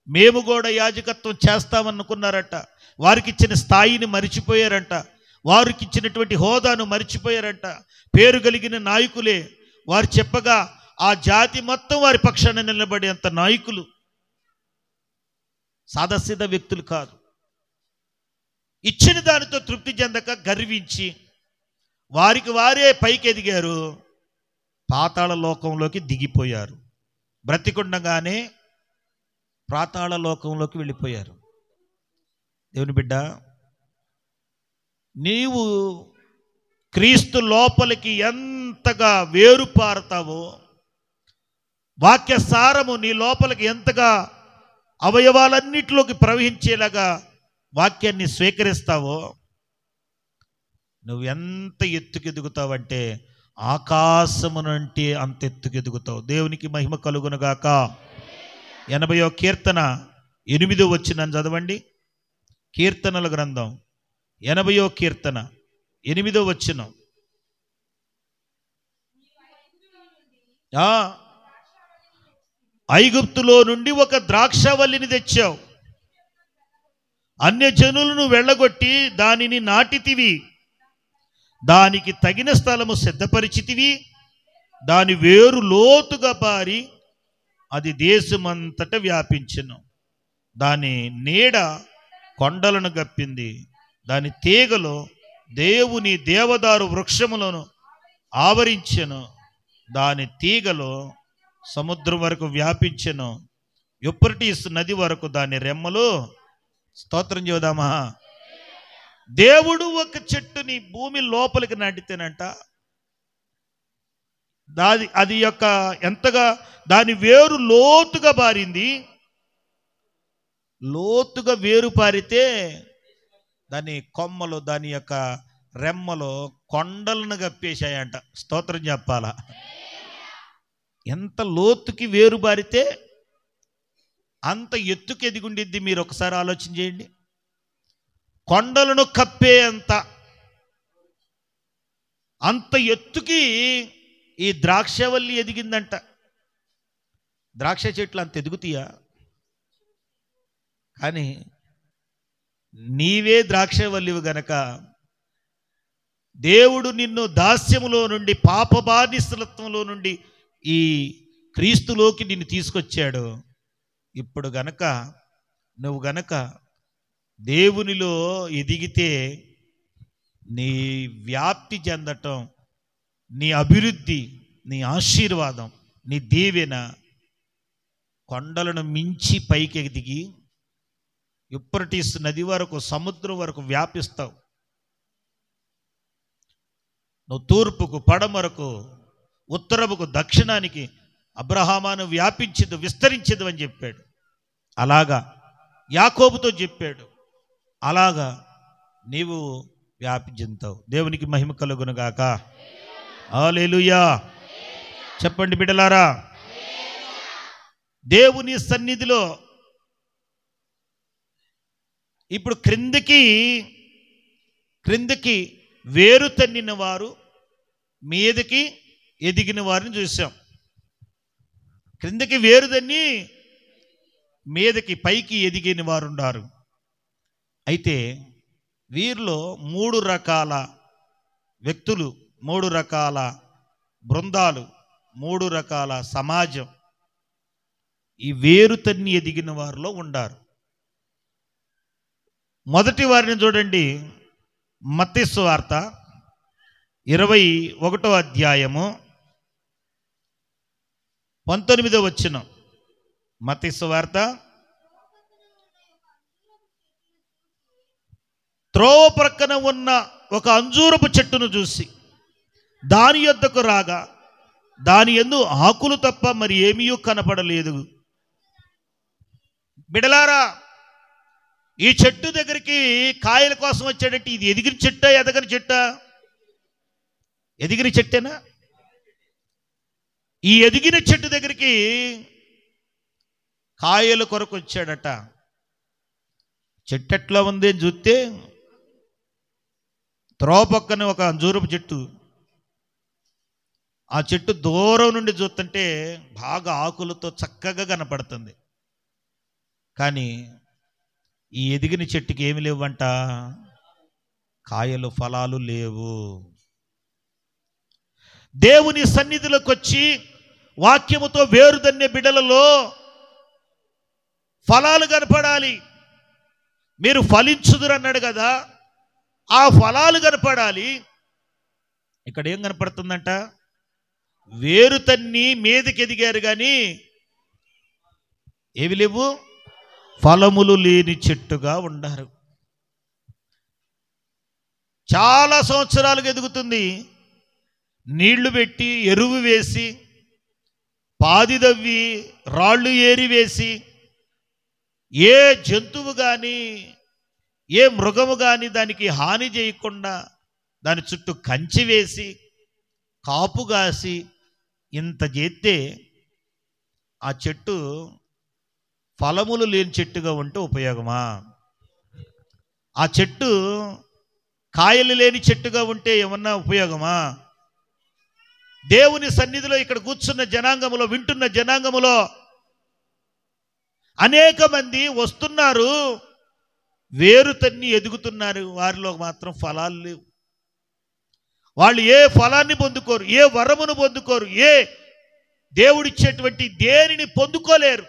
మేము కూడా యాజకత్వం చేస్తామనుకున్నారట. వారికి ఇచ్చిన స్థాయిని మరిచిపోయారంట, వారికి ఇచ్చినటువంటి హోదాను మరిచిపోయారంట. పేరు కలిగిన నాయకులే, వారు చెప్పగా ఆ జాతి మొత్తం వారి పక్షాన నిలబడేంత నాయకులు, సాదాసీద వ్యక్తులు కాదు. ఇచ్చిన దానితో తృప్తి చెందక గర్వించి వారికి వారే పైకి ఎదిగారు, పాతాళ లోకంలోకి దిగిపోయారు. బ్రతికుండగానే పాతాళ లోకంలోకి వెళ్ళిపోయారు. దేవుని బిడ్డ, నీవు క్రీస్తు లోపలికి ఎంతగా వేరుపారుతావో, వాక్య సారము నీ లోపలికి ఎంతగా అవయవాలన్నిటిలోకి ప్రవహించేలాగా వాక్యాన్ని స్వీకరిస్తావో, నువ్వు ఎంత ఎత్తుకెదుగుతావంటే ఆకాశమునంటే అంత ఎత్తుకెదుగుతావు. దేవునికి మహిమ కలుగునుగాక. 80వ కీర్తన 8వ వచనం చదవండి. కీర్తనల గ్రంథం 80వ కీర్తన 8వ వచనం. ఐగుప్తులో నుండి ఒక ద్రాక్షవల్లిని తెచ్చావు, అన్యజనులను వెళ్ళగొట్టి దానిని నాటితివి, దానికి తగిన స్థలము సిద్ధపరిచితివి, దాని వేరు లోతుగా పారి అది దేశమంతట వ్యాపించెను, దాని నీడ కొండలను గప్పింది, దాని తీగలో దేవుని దేవదారు వృక్షములను ఆవరించెను, దాని తీగలో సముద్రం వరకు వ్యాపించెను, యూఫ్రటీసు నది వరకు దాని రెమ్మలు. స్తోత్రం చేద్దామా. దేవుడు ఒక చెట్టుని భూమి లోపలికి నాటితేనంట, అది యొక్క ఎంతగా దాని వేరు లోతుగా పారింది. లోతుగా వేరు పారితే దాని కొమ్మలు, దాని యొక్క రెమ్మలు కొండలను కప్పేశాయంట. స్తోత్రం చెప్పాలా. ఎంత లోతుకి వేరు పారితే అంత ఎత్తుకు ఎదిగుండిద్ది. మీరు ఒకసారి ఆలోచన చేయండి. కొండలను కప్పే అంత ఎత్తుకి ఈ ద్రాక్షవల్లి ఎదిగిందంట. ద్రాక్ష చెట్లు అంత ఎదుగుతాయా? కానీ నీవే ద్రాక్షవల్లివి గనక దేవుడు నిన్ను దాస్యములో నుండి, పాప బానిసత్వంలో నుండి ఈ క్రీస్తులోకి నిన్ను తీసుకొచ్చాడు. ఇప్పుడు గనక నువ్వు గనక దేవునిలో ఎదిగితే నీ వ్యాప్తి చెందటం, నీ అభివృద్ధి, నీ ఆశీర్వాదం, నీ దీవెన కొండలను మించి పైకి ఎదిగి యూఫ్రటీస్ నది వరకు, సముద్రం వరకు వ్యాపిస్తావు. నువ్వు తూర్పుకు, పడమరకు, ఉత్తరముకు, దక్షిణానికి అబ్రహామాను వ్యాపించదు, విస్తరించదు అని చెప్పాడు. అలాగా యాకోబుతో చెప్పాడు. అలాగా నీవు వ్యాపించుతావు. దేవునికి మహిమ కలుగునుగాక. హల్లెలూయా. చెప్పండి బిడ్డలారా. దేవుని సన్నిధిలో ఇప్పుడు క్రిందికి వేరు తన్నిన వారు, మీదకి ఎదిగిన వారిని చూసాం. క్రిందికి వేరు తన్ని మీదకి పైకి ఎదిగిన వారు ఉన్నారు. అయితే వీరిలో 3 రకాల వ్యక్తులు, 3 రకాల బృందాలు, 3 రకాల సమాజం ఈ వేరు తన్ని ఎదిగిన వారిలో ఉండారు. మొదటి వారిని చూడండి. మత్తయి సువార్త 21వ అధ్యాయము 19వ వచనం. మత్తయి సువార్త. త్రోవ ప్రక్కన ఉన్న ఒక అంజూరపు చెట్టును చూసి దాని యొద్దకు రాగా దాని యందు ఆకులు తప్ప మరి ఏమీ కనపడలేదు. బిడలారా, ఈ చెట్టు దగ్గరికి కాయల కోసం వచ్చాడంటే ఇది ఎదిగిన చెట్టా, ఎదగని చెట్టా? ఎదిగిన చెట్టేనా? ఈ ఎదిగిన చెట్టు దగ్గరికి కాయల కొరకు వచ్చాడట. చెట్టు ఎట్లా ఉంది అని చూస్తే త్రోవ పక్కన ఒక అంజూరపు చెట్టు. ఆ చెట్టు దూరం నుండి చూస్తుంటే బాగా ఆకులతో చక్కగా కనపడుతుంది. కానీ ఈ ఎదిగిన చెట్టుకి ఏమి లేవంట, కాయలు ఫలాలు లేవు. దేవుని సన్నిధిలోకి వచ్చి వాక్యముతో వేరుదన్నే బిడ్డలలో ఫలాలు కనపడాలి. మీరు ఫలించుదురు అన్నాడు కదా, ఆ ఫలాలు కనపడాలి. ఇక్కడ ఏం కనపడుతుందంట, వేరు తన్ని మీదకి ఎదిగారు కానీ ఏవి లేవు, ఫలములు లేని చెట్టుగా ఉండారు. చాలా సంవత్సరాలుగా ఎదుగుతుంది, నీళ్లు పెట్టి ఎరువు వేసి పాది దవ్వి రాళ్ళు ఏరి వేసి ఏ జంతువు కానీ ఏ మృగము కానీ దానికి హాని చేయకుండా దాని చుట్టూ కంచి వేసి కాపు కాసి ఇంత చేస్తే ఆ చెట్టు ఫలములు లేని చెట్టుగా ఉంటే ఉపయోగమా? ఆ చెట్టు కాయలు లేని చెట్టుగా ఉంటే ఏమన్నా ఉపయోగమా? దేవుని సన్నిధిలో ఇక్కడ కూర్చున్న జనాంగములో, వింటున్న జనాంగములో అనేక మంది వస్తున్నారు, వేరు తన్ని ఎదుగుతున్నారు, వారిలో మాత్రం ఫలాలు లేవు. వాళ్ళు ఏ ఫలాన్ని పొందుకోరు, ఏ వరమును పొందుకోరు, ఏ దేవుడిచ్చేటువంటి దేనిని పొందుకోలేరు.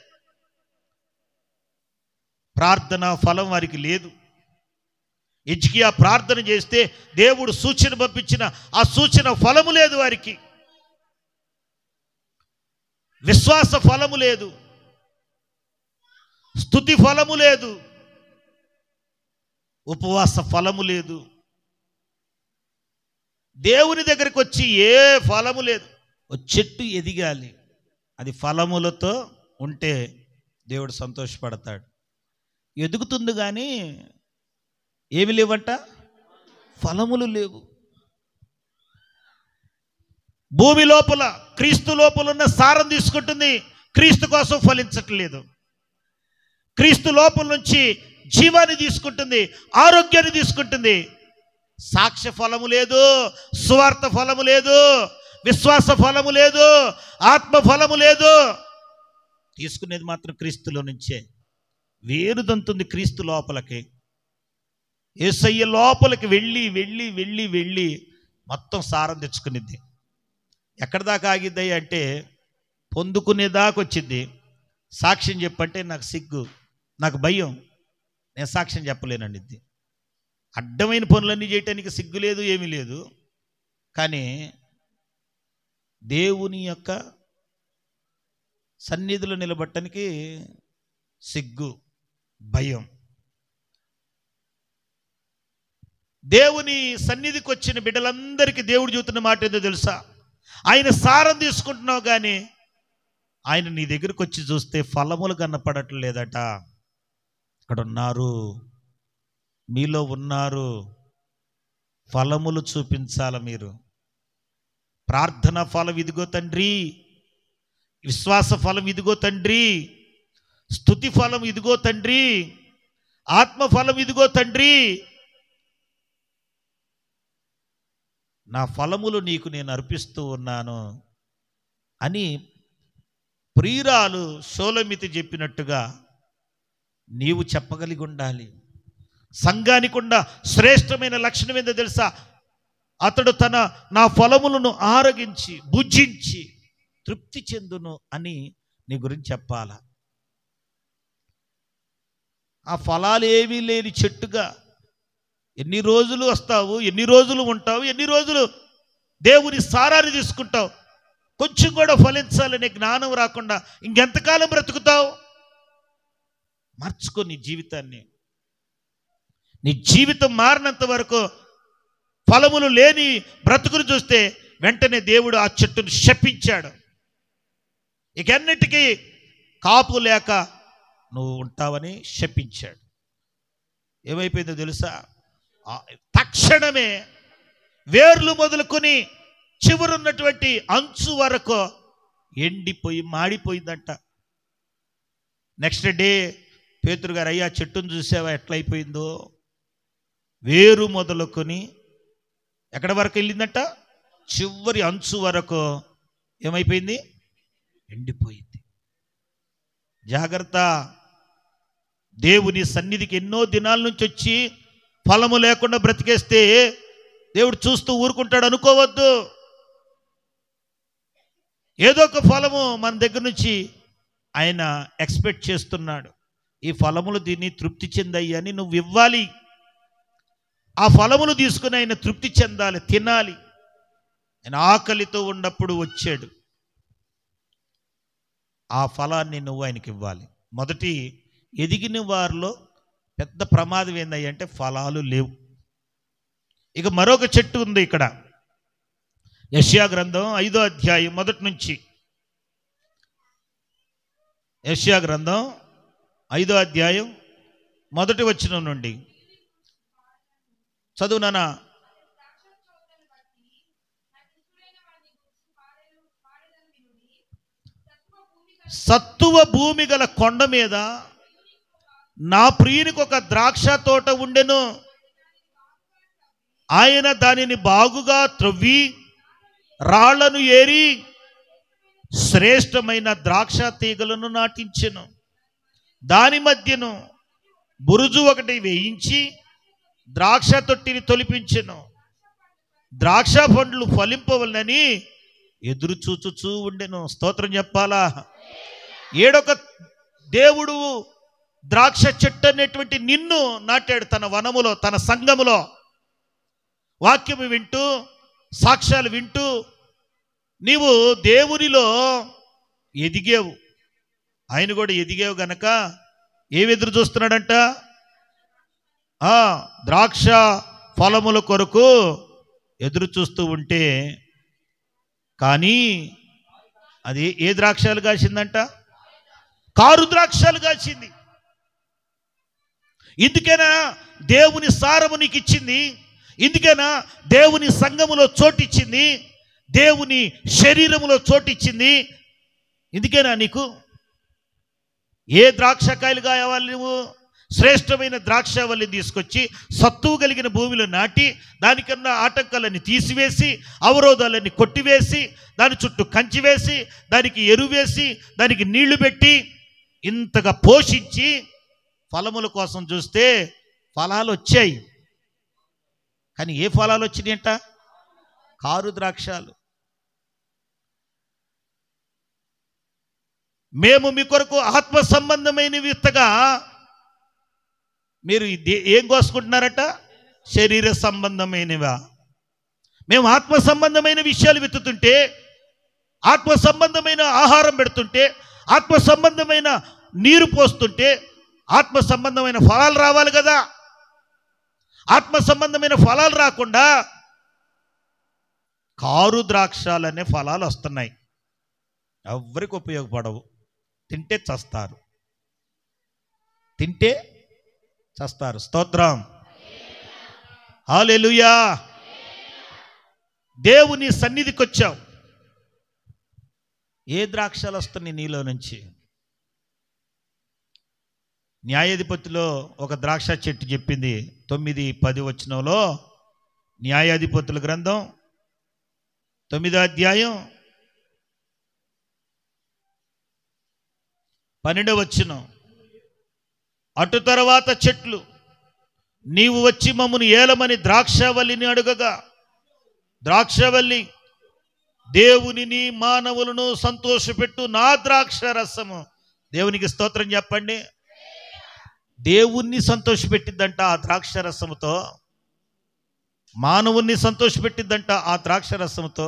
ప్రార్థన ఫలం వారికి లేదు. హిజ్కియా ప్రార్థన చేస్తే దేవుడు సూచన పంపించిన ఆ సూచన ఫలము లేదు వారికి. విశ్వాస ఫలము లేదు, స్తుతి ఫలము లేదు, ఉపవాస ఫలము లేదు. దేవుని దగ్గరికి వచ్చి ఏ ఫలము లేదు. చెట్టు ఎదిగాలి, అది ఫలములతో ఉంటే దేవుడు సంతోషపడతాడు. ఎదుగుతుంది కానీ ఏమి లేవంట, ఫలములు లేవు. భూమి లోపల క్రీస్తు లోపల ఉన్న సారం తీసుకుంటుంది, క్రీస్తు కోసం ఫలించట్లేదు. క్రీస్తు లోపల నుంచి జీవాన్ని తీసుకుంటుంది, ఆరోగ్యాన్ని తీసుకుంటుంది. సాక్ష్య ఫలము లేదు, సువార్త ఫలము లేదు, విశ్వాస ఫలము లేదు, ఆత్మ ఫలము లేదు. తీసుకునేది మాత్రం క్రీస్తులో నుంచే. వేరుదంతుంది క్రీస్తు లోపలికి. యేసయ్య లోపలికి వెళ్ళి వెళ్ళి వెళ్ళి వెళ్ళి మొత్తం సారం తెచ్చుకునిద్ది. ఎక్కడి దాకా ఆగిద్దాయి అంటే పొందుకునేదాకా వచ్చింది. సాక్ష్యం చెప్పంటే నాకు సిగ్గు, నాకు భయం, నేను సాక్ష్యం చెప్పలేనండి. ఇది అడ్డమైన పనులన్నీ చేయటానికి సిగ్గు లేదు, ఏమీ లేదు. కానీ దేవుని యొక్క సన్నిధిలో నిలబడటానికి సిగ్గు, భయం. దేవుని సన్నిధికి వచ్చిన బిడ్డలందరికీ దేవుడు చెబుతున్న మాట ఏదో తెలుసా? ఆయన సారం తీసుకుంటున్నావు కానీ ఆయన నీ దగ్గరకు వచ్చి చూస్తే ఫలములు కనపడట్లేదట. ఇక్కడ ఉన్నారు, మీలో ఉన్నారు, ఫలములు చూపించాల మీరు. ప్రార్థన ఫలం ఇదిగో తండ్రి, విశ్వాస ఫలం ఇదిగో తండ్రి, స్తుతి ఫలం ఇదిగో తండ్రి, ఆత్మ ఫలం ఇదిగో తండ్రి. నా ఫలములు నీకు నేను అర్పిస్తూ ఉన్నాను అని ప్రియురాలు షోలమితి చెప్పినట్టుగా నీవు చెప్పగలిగి ఉండాలి. సంఘానికి ఉన్న శ్రేష్టమైన లక్షణం ఏందో తెలుసా? అతడు నా ఫలములను ఆరగించి భుజించి తృప్తి చెందును అని నీ గురించి చెప్పాలా. ఆ ఫలాలు ఏమీ లేని చెట్టుగా ఎన్ని రోజులు వస్తావు, ఎన్ని రోజులు ఉంటావు, ఎన్ని రోజులు దేవుని సారాన్ని తీసుకుంటావు? కొంచెం కూడా ఫలించాలనే జ్ఞానం రాకుండా ఇంకెంతకాలం బ్రతుకుతావు? మార్చుకో నీ జీవితాన్ని. నీ జీవితం మారినంత వరకు ఫలములు లేని బ్రతుకును చూస్తే వెంటనే దేవుడు ఆ చెట్టును శపించాడు. ఇకన్నిటికీ కాపు లేక నువ్వు ఉంటావని శపించాడు. ఏమైపోయిందో తెలుసా? తక్షణమే వేర్లు మొదలుకొని చివరున్నటువంటి అంచు వరకు ఎండిపోయి మాడిపోయిందంట. నెక్స్ట్ డే పేతురు గారు, అయ్యా చెట్టును చూసావా ఎట్లయిపోయిందో, వేరు మొదలుకొని ఎక్కడి వరకు వెళ్ళిందట, చివరి అంచు వరకు ఏమైపోయింది, ఎండిపోయింది. జాగ్రత్త. దేవుని సన్నిధికి ఎన్నో దినాల నుంచి వచ్చి ఫలము లేకుండా బ్రతికేస్తే దేవుడు చూస్తూ ఊరుకుంటాడు అనుకోవద్దు. ఏదో ఒక ఫలము మన దగ్గర నుంచి ఆయన ఎక్స్పెక్ట్ చేస్తున్నాడు. ఈ ఫలములు దీన్ని తృప్తి చెందాయని నువ్వు ఇవ్వాలి. ఆ ఫలములు తీసుకుని ఆయన తృప్తి చెందాలి, తినాలి. ఆయన ఆకలితో ఉన్నప్పుడు వచ్చాడు. ఆ ఫలాన్ని నువ్వు ఆయనకి ఇవ్వాలి. మొదటి ఎదిగిన వారిలో పెద్ద ప్రమాదం ఏందంటే ఫలాలు లేవు. ఇక మరొక చెట్టు ఉంది ఇక్కడ. యెషయా గ్రంథం 5వ అధ్యాయం మొదటి నుంచి. యెషయా గ్రంథం 5వ అధ్యాయం మొదటి వచనం నుండి చదువు నాన్న. సత్తువ భూమి గల కొండ మీద నా ప్రియునికి ఒక ద్రాక్ష తోట ఉండెను. ఆయన దానిని బాగుగా త్రవ్వి రాళ్లను ఏరి శ్రేష్టమైన ద్రాక్ష తీగలను నాటించెను. దాని మధ్యను బురుజు ఒకటి వేయించి ద్రాక్ష తొట్టిని తొలిపించెను. ద్రాక్ష పండ్లు ఫలింపవలనని ఎదురు చూచుచూ ఉండెను. స్తోత్రం చెప్పాలా. ఏడొక దేవుడు ద్రాక్ష చెట్టు అనేటువంటి నిన్ను నాటాడు తన వనములో, తన సంఘములో. వాక్యము వింటూ, సాక్ష్యాలు వింటూ నీవు దేవునిలో ఎదిగేవు. ఆయన కూడా ఎదిగేవు గనక ఏమి ఎదురు చూస్తున్నాడంట, ద్రాక్ష ఫలముల కొరకు ఎదురు చూస్తూ ఉంటే, కానీ అది ఏ ద్రాక్షాలు కాసిందంట, కారు ద్రాక్షాలు కాసింది. ఇందుకేనా దేవుని సారము నీకు ఇచ్చింది, ఇందుకేనా దేవుని సంఘములో చోటిచ్చింది, దేవుని శరీరములో చోటిచ్చింది. ఇందుకేనా నీకు ఏ ద్రాక్షకాయలు కావాలి, నువ్వు శ్రేష్టమైన ద్రాక్షవల్లిని తీసుకొచ్చి సత్తువు కలిగిన భూమిలో నాటి దానికన్నా ఆటంకాలన్నీ తీసివేసి అవరోధాలన్నీ కొట్టివేసి దాని చుట్టూ కంచి వేసి దానికి ఎరువేసి దానికి నీళ్లు పెట్టి ఇంతగా పోషించి ఫలముల కోసం చూస్తే ఫలాలు వచ్చాయి. కానీ ఏ ఫలాలు వచ్చినాయంట, కారు ద్రాక్షాలు. మేము మీ కొరకు ఆత్మ సంబంధమైన విత్తగా, మీరు ఏం కోసుకుంటున్నారట, శరీర సంబంధమైనవా. మేము ఆత్మ సంబంధమైన విషయాలు విత్తుతుంటే, ఆత్మ సంబంధమైన ఆహారం పెడుతుంటే, ఆత్మ సంబంధమైన నీరు పోస్తుంటే ఆత్మ సంబంధమైన ఫలాలు రావాలి కదా. ఆత్మ సంబంధమైన ఫలాలు రాకుండా కారు ద్రాక్షాలనే ఫలాలు వస్తున్నాయి. ఎవరికి ఉపయోగపడవు. తింటే చస్తారు, తింటే చస్తారు. స్తోత్రం, హల్లెలూయా. దేవుని సన్నిధికి వచ్చావు, ఏ ద్రాక్షలు వస్తున్నాయి నీలో నుంచి? న్యాయాధిపతిలో ఒక ద్రాక్ష చెట్టు చెప్పింది 9-10 వచనంలో. న్యాయాధిపతుల గ్రంథం 9వ అధ్యాయం 12వ వచనం. అటు తర్వాత చెట్లు, నీవు వచ్చి మమ్మను ఏలమని ద్రాక్షవల్లిని అడుగగా, ద్రాక్షవల్లి దేవునిని మానవులను సంతోషపెట్టు నా ద్రాక్ష రసము. దేవునికి స్తోత్రం చెప్పండి. దేవుణ్ణి సంతోషపెట్టిద్దంట ఆ ద్రాక్ష రసముతో, మానవుణ్ణి సంతోషపెట్టిద్దంట ఆ ద్రాక్ష రసముతో.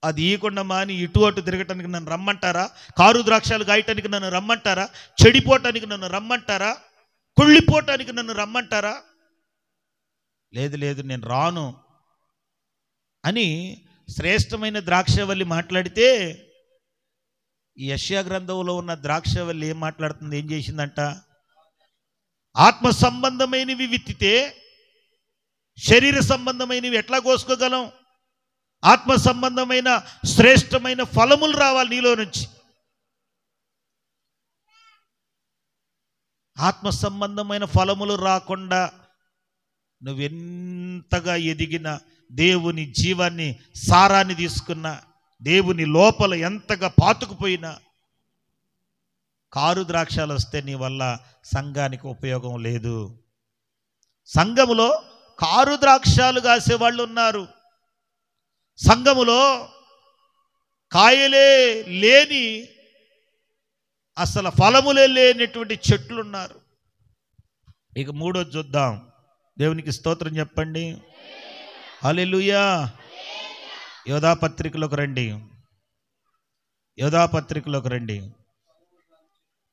అది ఇయకుండా మాని ఇటు అటు తిరగటానికి నన్ను రమ్మంటారా? కారు ద్రాక్షాలు గాయటానికి నన్ను రమ్మంటారా? చెడిపోవటానికి నన్ను రమ్మంటారా? కుళ్ళిపోవటానికి నన్ను రమ్మంటారా? లేదు లేదు, నేను రాను అని శ్రేష్టమైన ద్రాక్షవల్లి మాట్లాడితే, ఈ యెషయా గ్రంథంలో ఉన్న ద్రాక్షవల్లి ఏం మాట్లాడుతుంది, ఏం చేసిందంట? ఆత్మ సంబంధమైనవి విత్తితే శరీర సంబంధమైనవి ఎట్లా కోసుకోగలం? ఆత్మ సంబంధమైన శ్రేష్టమైన ఫలములు రావాలి నీలో నుంచి. ఆత్మ సంబంధమైన ఫలములు రాకుండా నువ్వెంతగా ఎదిగినా, దేవుని జీవాన్ని సారాన్ని తీసుకున్నా, దేవుని లోపల ఎంతగా పాతుకుపోయినా, కారు ద్రాక్షాలు వస్తే నీ వల్ల సంఘానికి ఉపయోగం లేదు. సంఘములో కారు ద్రాక్షాలు కాసేవాళ్ళు ఉన్నారు. సంఘములో కాయలే లేని, అసలు ఫలములే లేనటువంటి చెట్లు ఉన్నారు. ఇక మూడోది చూద్దాం. దేవునికి స్తోత్రం చెప్పండి. హల్లెలూయా. యోధాపత్రికలోకి రండి. యోధాపత్రికలోకి రండి.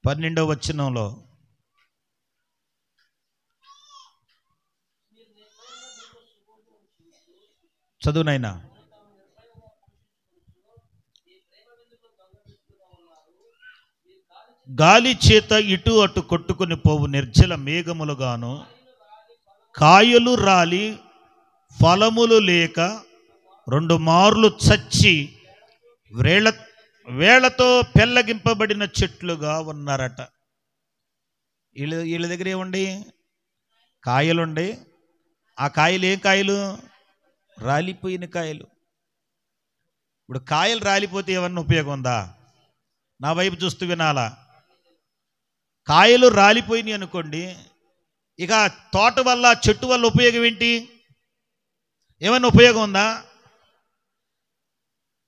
12వ వచనంలో చదువునైనా. గాలి చేత ఇటు అటు కొట్టుకుని పోవు నిర్జల మేఘములుగాను, కాయలు రాలి ఫలములు లేక 2 మార్లు చచ్చి వేళ్లతో పెళ్ళగింపబడిన చెట్లుగా ఉన్నారట. వీళ్ళ దగ్గర ఏముండి? కాయలుండి. ఆ కాయలు ఏం కాయలు? రాలిపోయిన కాయలు. ఇప్పుడు కాయలు రాలిపోతే ఏమన్నా ఉపయోగం ఉందా? నా వైపు చూస్తూ వినాలా. కాయలు రాలిపోయినాయి అనుకోండి, ఇక తోట వల్ల, చెట్టు వల్ల ఉపయోగం ఏంటి? ఏమన్నా ఉపయోగం ఉందా?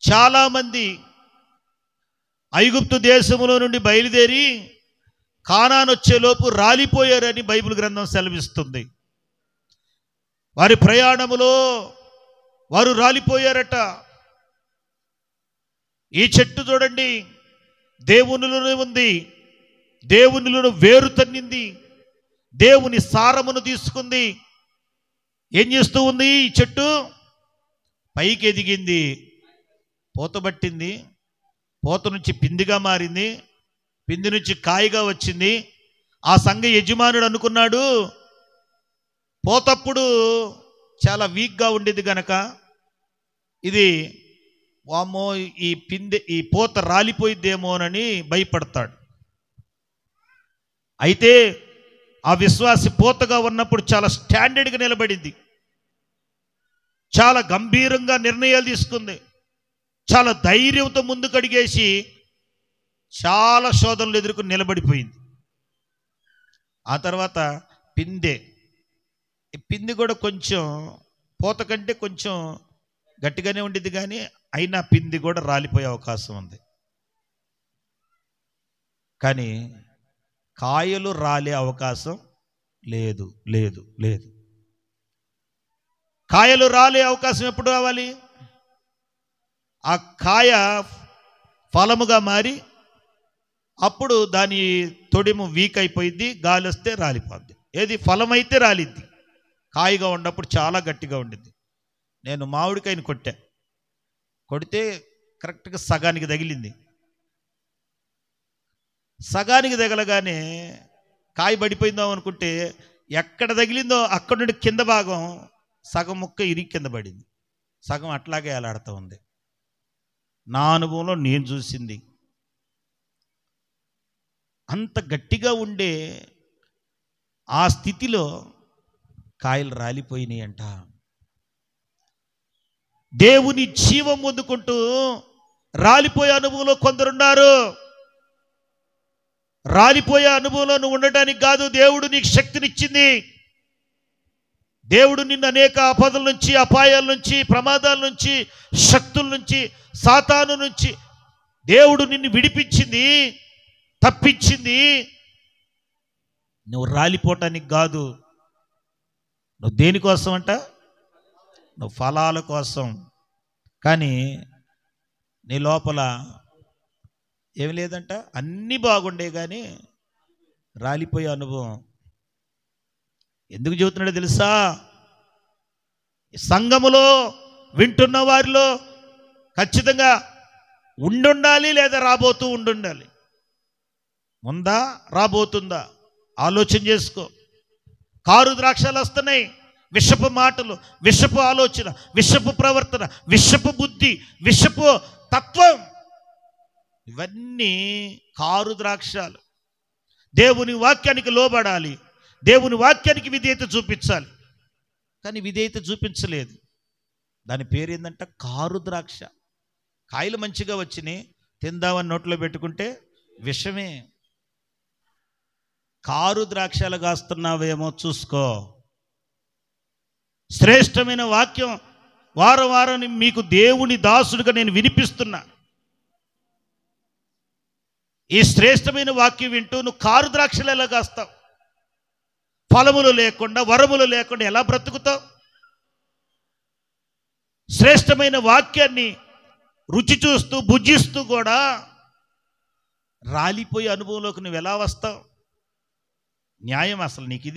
చాలామంది ఐగుప్తు దేశములో నుండి బయలుదేరి కానాను వచ్చేలోపు రాలిపోయారని బైబిల్ గ్రంథం సెలవిస్తుంది. వారి ప్రయాణములో వారు రాలిపోయారట. ఈ చెట్టు చూడండి, దేవునిలోనే ఉంది, దేవునిలో వేరు తన్నింది, దేవుని సారమును తీసుకుంది. ఏం చేస్తూ ఉంది? ఈ చెట్టు పైకి ఎదిగింది, పూత పట్టింది, పూత నుంచి పిందిగా మారింది, పిండి నుంచి కాయగా వచ్చింది. ఆ సంఘ యజమానుడు అనుకున్నాడు, పూతప్పుడు చాలా వీక్గా ఉండేది గనక ఇది వామ్మో ఈ పూత రాలిపోయిద్దేమోనని భయపడతాడు. అయితే ఆ విశ్వాసి పూతగా ఉన్నప్పుడు చాలా స్టాండర్డ్గా నిలబడింది, చాలా గంభీరంగా నిర్ణయాలు తీసుకుంది, చాలా ధైర్యంతో ముందుకు అడిగేసి చాలా శోధనలు ఎదుర్కొని నిలబడిపోయింది. ఆ తర్వాత పిందె కూడా కొంచెం పూత కంటే కొంచెం గట్టిగానే ఉండిద్ది, కానీ అయినా పిందె కూడా రాలిపోయే అవకాశం ఉంది. కానీ కాయలు రాలే అవకాశం లేదు. కాయలు రాలే అవకాశం ఎప్పుడు రావాలి? ఆ కాయ ఫలముగా మారి అప్పుడు దాని తొడిము వీక్ అయిపోయింది, గాలి వస్తే రాలిపోద్ది. ఏది ఫలం అయితే రాలిద్ది, కాయగా ఉన్నప్పుడు చాలా గట్టిగా ఉండిద్ది. నేను మామిడికాయని కొడితే కరెక్ట్గా సగానికి తగిలింది. సగానికి తగలగానే కాయ పడిపోయిందాం అనుకుంటే ఎక్కడ తగిలిందో అక్కడ నుండి కింద భాగం సగం ముక్క ఇరిగి కింద పడింది, సగం అట్లాగే అలాడుతూ ఉంది. నా అనుభవంలో నేను చూసింది. అంత గట్టిగా ఉండే ఆ స్థితిలో కాయలు రాలిపోయినాయి అంట. దేవుని జీవం పొందుకుంటూ రాలిపోయే అనుభవంలో కొందరున్నారు. రాలిపోయే అనుభవంలో నువ్వు ఉండటానికి కాదు దేవుడు నీకు శక్తినిచ్చింది. దేవుడు నిన్ను అనేక ఆపదల నుంచి, అపాయాల నుంచి, ప్రమాదాల నుంచి, శక్తుల నుంచి, సాతాను నుంచి దేవుడు నిన్ను విడిపించింది, తప్పించింది. నువ్వు రాలిపోవటానికి కాదు. నువ్వు దేనికోసం అంట? నువ్వు ఫలాల కోసం. కానీ నీ లోపల ఏమి లేదంట, అన్నీ బాగుండే కానీ రాలిపోయే అనుభవం. ఎందుకు చెబుతున్నాడో తెలుసా? సంఘములో వింటున్న వారిలో ఖచ్చితంగా ఉండుండాలి, లేదా రాబోతూ ఉండుండాలి. ఉందా, రాబోతుందా? ఆలోచన చేసుకో. కారు ద్రాక్షలు వస్తున్నాయి, విషపు మాటలు, విషపు ఆలోచన, విషపు ప్రవర్తన, విషపు బుద్ధి, విషపు తత్వం, ఇవన్నీ కారు ద్రాక్షాలు. దేవుని వాక్యానికి లోబడాలి, దేవుని వాక్యానికి విధేయత చూపించాలి. కానీ విధేయత చూపించలేదు. దాని పేరు ఏంటంటే కారు ద్రాక్ష. కాయలు మంచిగా వచ్చినాయి, తిందామని నోట్లో పెట్టుకుంటే విషమే. కారు ద్రాక్షలు కాస్తున్నావేమో చూసుకో. శ్రేష్టమైన వాక్యం వారం వారం మీకు దేవుని దాసుడిగా నేను వినిపిస్తున్నా. ఈ శ్రేష్టమైన వాక్యం వింటూ నువ్వు కారు ద్రాక్షలు ఎలా కాస్తావు? ఫలములు లేకుండా, వరములు లేకుండా ఎలా బ్రతుకుతావు? శ్రేష్టమైన వాక్యాన్ని రుచి చూస్తూ భుజిస్తూ కూడా రాలిపోయే అనుభవంలోకి నువ్వు ఎలా వస్తావు? న్యాయం అసలు నీకు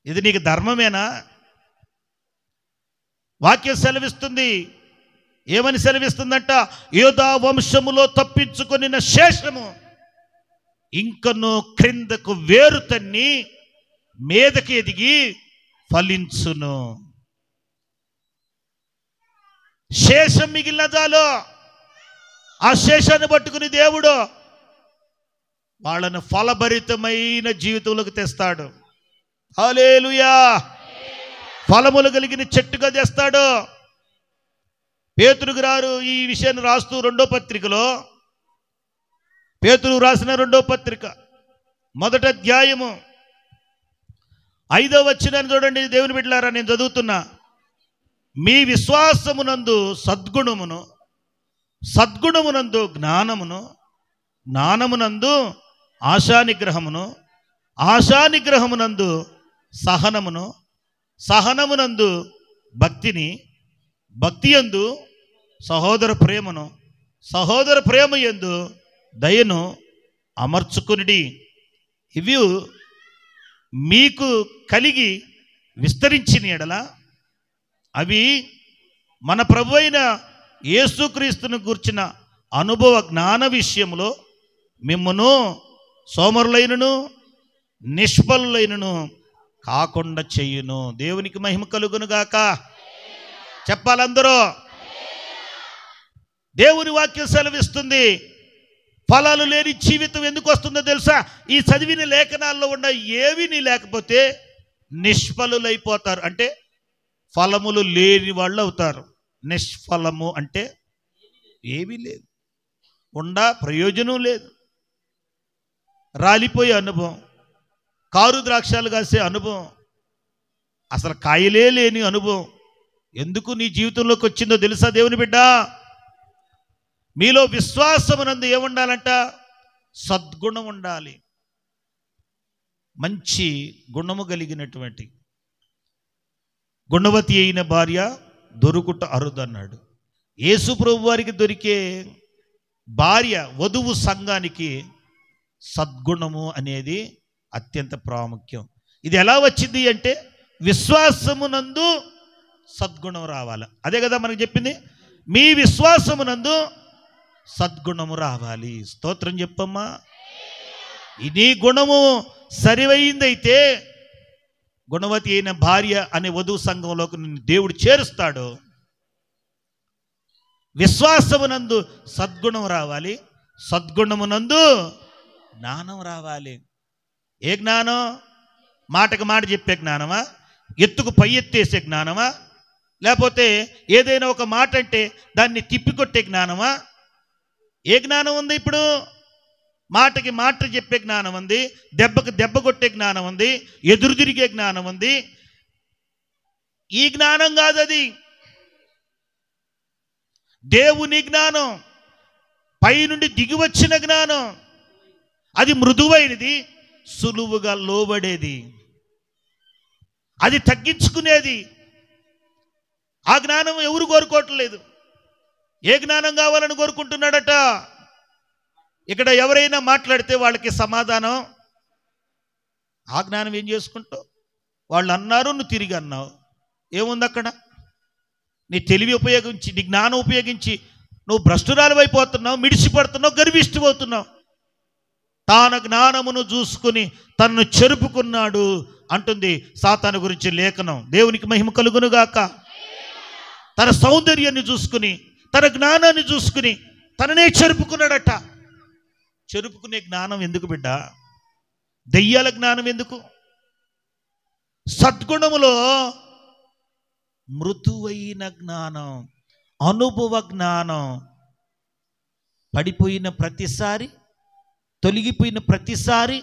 ఇది నీకు ధర్మమేనా? వాక్యం సెలవిస్తుంది. ఏమని సెలవిస్తుందంట? యోధా వంశములో తప్పించుకొనిన శేషము ఇంకను క్రిందకు వేరు తన్ని మీదకి ఎదిగి ఫలించును. శేషం మిగిలిన చాలు. ఆ శేషాన్ని పట్టుకుని దేవుడు వాళ్ళను ఫలభరితమైన జీవితంలోకి తెస్తాడు. హల్లెలూయా. ఫలములు కలిగిన చెట్టుగా తెస్తాడు. పేతురు గారు ఈ విషయాన్ని రాస్తూ రెండో పత్రికలో, పేతురు రాసిన రెండో పత్రిక 1వ అధ్యాయము 5వ వచనాన్ని చూడండి. దేవుని బిడ్డలారా, నేను చదువుతున్నా. మీ విశ్వాసమునందు సద్గుణమును, సద్గుణమునందు జ్ఞానమును, జ్ఞానమునందు ఆశానిగ్రహమును, ఆశానిగ్రహమునందు సహనమును, సహనమునందు భక్తిని, భక్తియందు సహోదర ప్రేమను, సహోదర ప్రేమ యందు దయను అమర్చుకునిడి. ఇవి మీకు కలిగి విస్తరించిన ఎడల అవి మన ప్రభు అయిన యేసుక్రీస్తును గూర్చిన అనుభవ జ్ఞాన విషయంలో మిమ్మును సోమరులైనను నిష్ఫలులైనను కాకుండా చెయ్యును. దేవునికి మహిమ కలుగును గాక. చెప్పాలందరూ. దేవుని వాక్యం సెలవిస్తుంది. ఫలాలు లేని జీవితం ఎందుకు వస్తుందో తెలుసా? ఈ చదివిన లేఖనాల్లో ఉన్న ఏవి నీ లేకపోతే నిష్ఫలులైపోతారు. అంటే ఫలములు లేని వాళ్ళు అవుతారు. నిష్ఫలము అంటే ఏమీ లేదు, ఉండా ప్రయోజనం లేదు. రాలిపోయే అనుభవం, కారు ద్రాక్షాలు కాసే అనుభవం, అసలు కాయలే లేని అనుభవం ఎందుకు నీ జీవితంలోకి వచ్చిందో తెలుసా? దేవుని బిడ్డ, మీలో విశ్వాసమునందు ఏముండాలంట? సద్గుణం ఉండాలి. మంచి గుణము కలిగినటువంటి గుణవతి అయిన భార్య దొరుకుట అరుదు అన్నాడు. యేసు ప్రభు వారికి దొరికే భార్య, వధువు సంఘానికి సద్గుణము అనేది అత్యంత ప్రాముఖ్యం. ఇది ఎలా వచ్చింది అంటే విశ్వాసమునందు సద్గుణం రావాలి. అదే కదా మనకు చెప్పింది. మీ విశ్వాసమునందు సద్గుణము రావాలి. స్తోత్రం చెప్పమ్మా. నీ గుణము సరివైందైతే గుణవతి అయిన భార్య అనే వధువు సంఘంలోకి నిన్ను దేవుడు చేరుస్తాడు. విశ్వాసమునందు సద్గుణం రావాలి, సద్గుణమునందు జ్ఞానం రావాలి. ఏ జ్ఞానం? మాటకు మాట చెప్పే జ్ఞానమా? ఎత్తుకు పై ఎత్తేసే జ్ఞానమా? లేకపోతే ఏదైనా ఒక మాట అంటే దాన్ని తిప్పికొట్టే జ్ఞానమా? ఏ జ్ఞానం ఉంది ఇప్పుడు? మాటకి మాట చెప్పే జ్ఞానం ఉంది, దెబ్బకి దెబ్బ కొట్టే జ్ఞానం ఉంది, ఎదురు తిరిగే జ్ఞానం ఉంది. ఈ జ్ఞానం కాదు, అది దేవుని జ్ఞానం, పైనుండి దిగి వచ్చిన జ్ఞానం. అది మృదువైనది, సులువుగా లోబడేది, అది తగ్గించుకునేది. ఆ జ్ఞానం ఎవరు కోరుకోవట్లేదు. ఏ జ్ఞానం కావాలని కోరుకుంటున్నాడట? ఇక్కడ ఎవరైనా మాట్లాడితే వాళ్ళకి సమాధానం, ఆ జ్ఞానం ఏం చేసుకుంటావు? వాళ్ళు అన్నారు, నువ్వు తిరిగి అన్నావు. ఏముంది అక్కడ? నీ తెలివి ఉపయోగించి, నీ జ్ఞానం ఉపయోగించి నువ్వు భ్రష్టురాలు అయిపోతున్నావు, మిడిసిపడుతున్నావు, గర్విష్ఠమవుతున్నావు. తాన జ్ఞానమును చూసుకుని తనను చెరుపుకున్నాడు అంటుంది సాతాను గురించి లేఖనం. దేవునికి మహిమ కలుగునుగాక. తన సౌందర్యాన్ని చూసుకుని, తన జ్ఞానాన్ని చూసుకుని తననే చెరుపుకున్నాడట. చెరుపుకునే జ్ఞానం ఎందుకు బిడ్డ? దెయ్యాల జ్ఞానం ఎందుకు? సద్గుణములో మృదువైన జ్ఞానం, అనుభవ జ్ఞానం. పడిపోయిన ప్రతిసారి, తొలగిపోయిన ప్రతిసారి,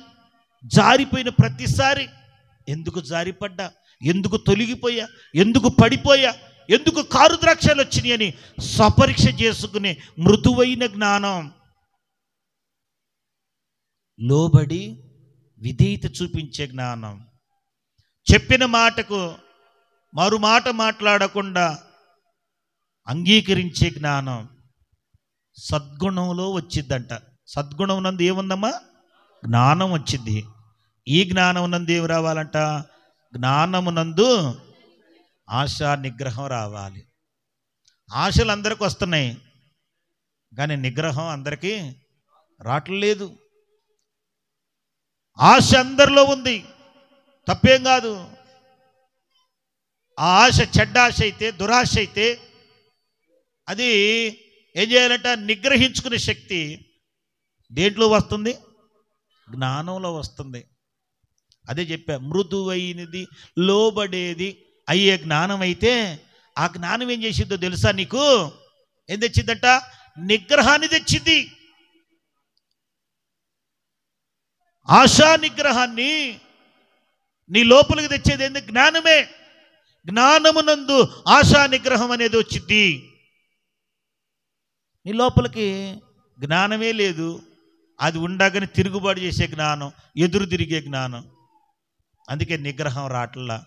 జారిపోయిన ప్రతిసారి ఎందుకు జారిపడ్డా, ఎందుకు తొలగిపోయా, ఎందుకు పడిపోయా, ఎందుకు కారు ద్రాక్షలు వచ్చినాయి అని స్వపరీక్ష చేసుకునే మృదువైన జ్ఞానం. లోబడి విధేయత చూపించే జ్ఞానం. చెప్పిన మాటకు మరు మాట మాట్లాడకుండా అంగీకరించే జ్ఞానం సద్గుణంలో వచ్చిద్దంట. సద్గుణం నందు ఏముందమ్మా? జ్ఞానం వచ్చింది. ఈ జ్ఞానం నందు ఏమి రావాలంట? జ్ఞానమునందు ఆశా నిగ్రహం రావాలి. ఆశలు అందరికి వస్తున్నాయి, కానీ నిగ్రహం అందరికీ రావట్లేదు. ఆశ అందరిలో ఉంది, తప్పేం కాదు. ఆ ఆశ చెడ్డ ఆశ అయితే, దురాశ అయితే అది ఏం చేయాలంట? నిగ్రహించుకునే శక్తి దేంట్లో వస్తుంది? జ్ఞానంలో వస్తుంది. అదే చెప్పా, మృదువైనది, లోబడేది అయ్యే జ్ఞానం అయితే ఆ జ్ఞానం ఏం చేసిద్దో తెలుసా నీకు? ఏం తెచ్చిందట? నిగ్రహాన్ని తెచ్చింది. ఆశా నిగ్రహాన్ని నీ లోపలికి తెచ్చేది ఏంది? జ్ఞానమే. జ్ఞానమునందు ఆశా నిగ్రహం అనేది వచ్చింది. నీ లోపలికి జ్ఞానమే లేదు, అది ఉండగానే తిరుగుబాటు చేసే జ్ఞానం, ఎదురు తిరిగే జ్ఞానం. అందుకే నిగ్రహం రావట్లా.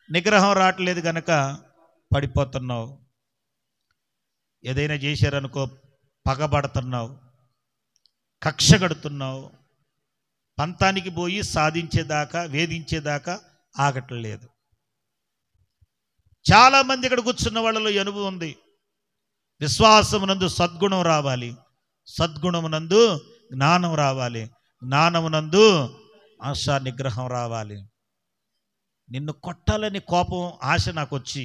నిగ్రహం రావట్లేదు కనుక పడిపోతున్నావు. ఏదైనా చేశారనుకో పగబడుతున్నావు, కక్ష కడుతున్నావు. పంతానికి పోయి సాధించేదాకా, వేధించేదాకా ఆగట్లేదు. చాలామంది ఇక్కడ కూర్చున్న వాళ్ళలో అనుభవం ఉంది. విశ్వాసమునందు సద్గుణం రావాలి, సద్గుణమునందు జ్ఞానం రావాలి, జ్ఞానమునందు ఆశా నిగ్రహం రావాలి. నిన్ను కొట్టాలని కోపం, ఆశ నాకు వచ్చి,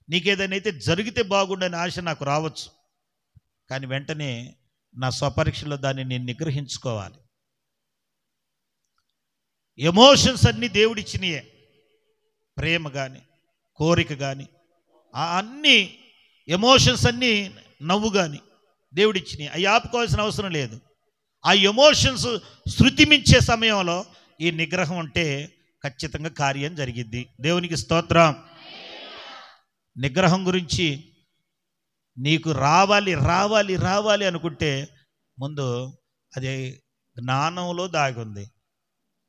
నీకేదైనా అయితే జరిగితే బాగుండని ఆశ నాకు రావచ్చు, కానీ వెంటనే నా స్వపరీక్షలో దాన్ని నేను నిగ్రహించుకోవాలి. ఎమోషన్స్ అన్నీ దేవుడిచ్చినాయే. ప్రేమ కానీ, కోరిక కానీ, ఆ అన్ని ఎమోషన్స్ అన్నీ, నవ్వు కానీ దేవుడిచ్చినాయి. అవి ఆపుకోవాల్సిన అవసరం లేదు. ఆ ఎమోషన్స్ శృతి మించే సమయంలో ఈ నిగ్రహం ఉంటే ఖచ్చితంగా కార్యం జరిగిద్ది. దేవునికి స్తోత్రం. నిగ్రహం గురించి నీకు రావాలి రావాలి రావాలి అనుకుంటే ముందు అది జ్ఞానంలో దాగుంది.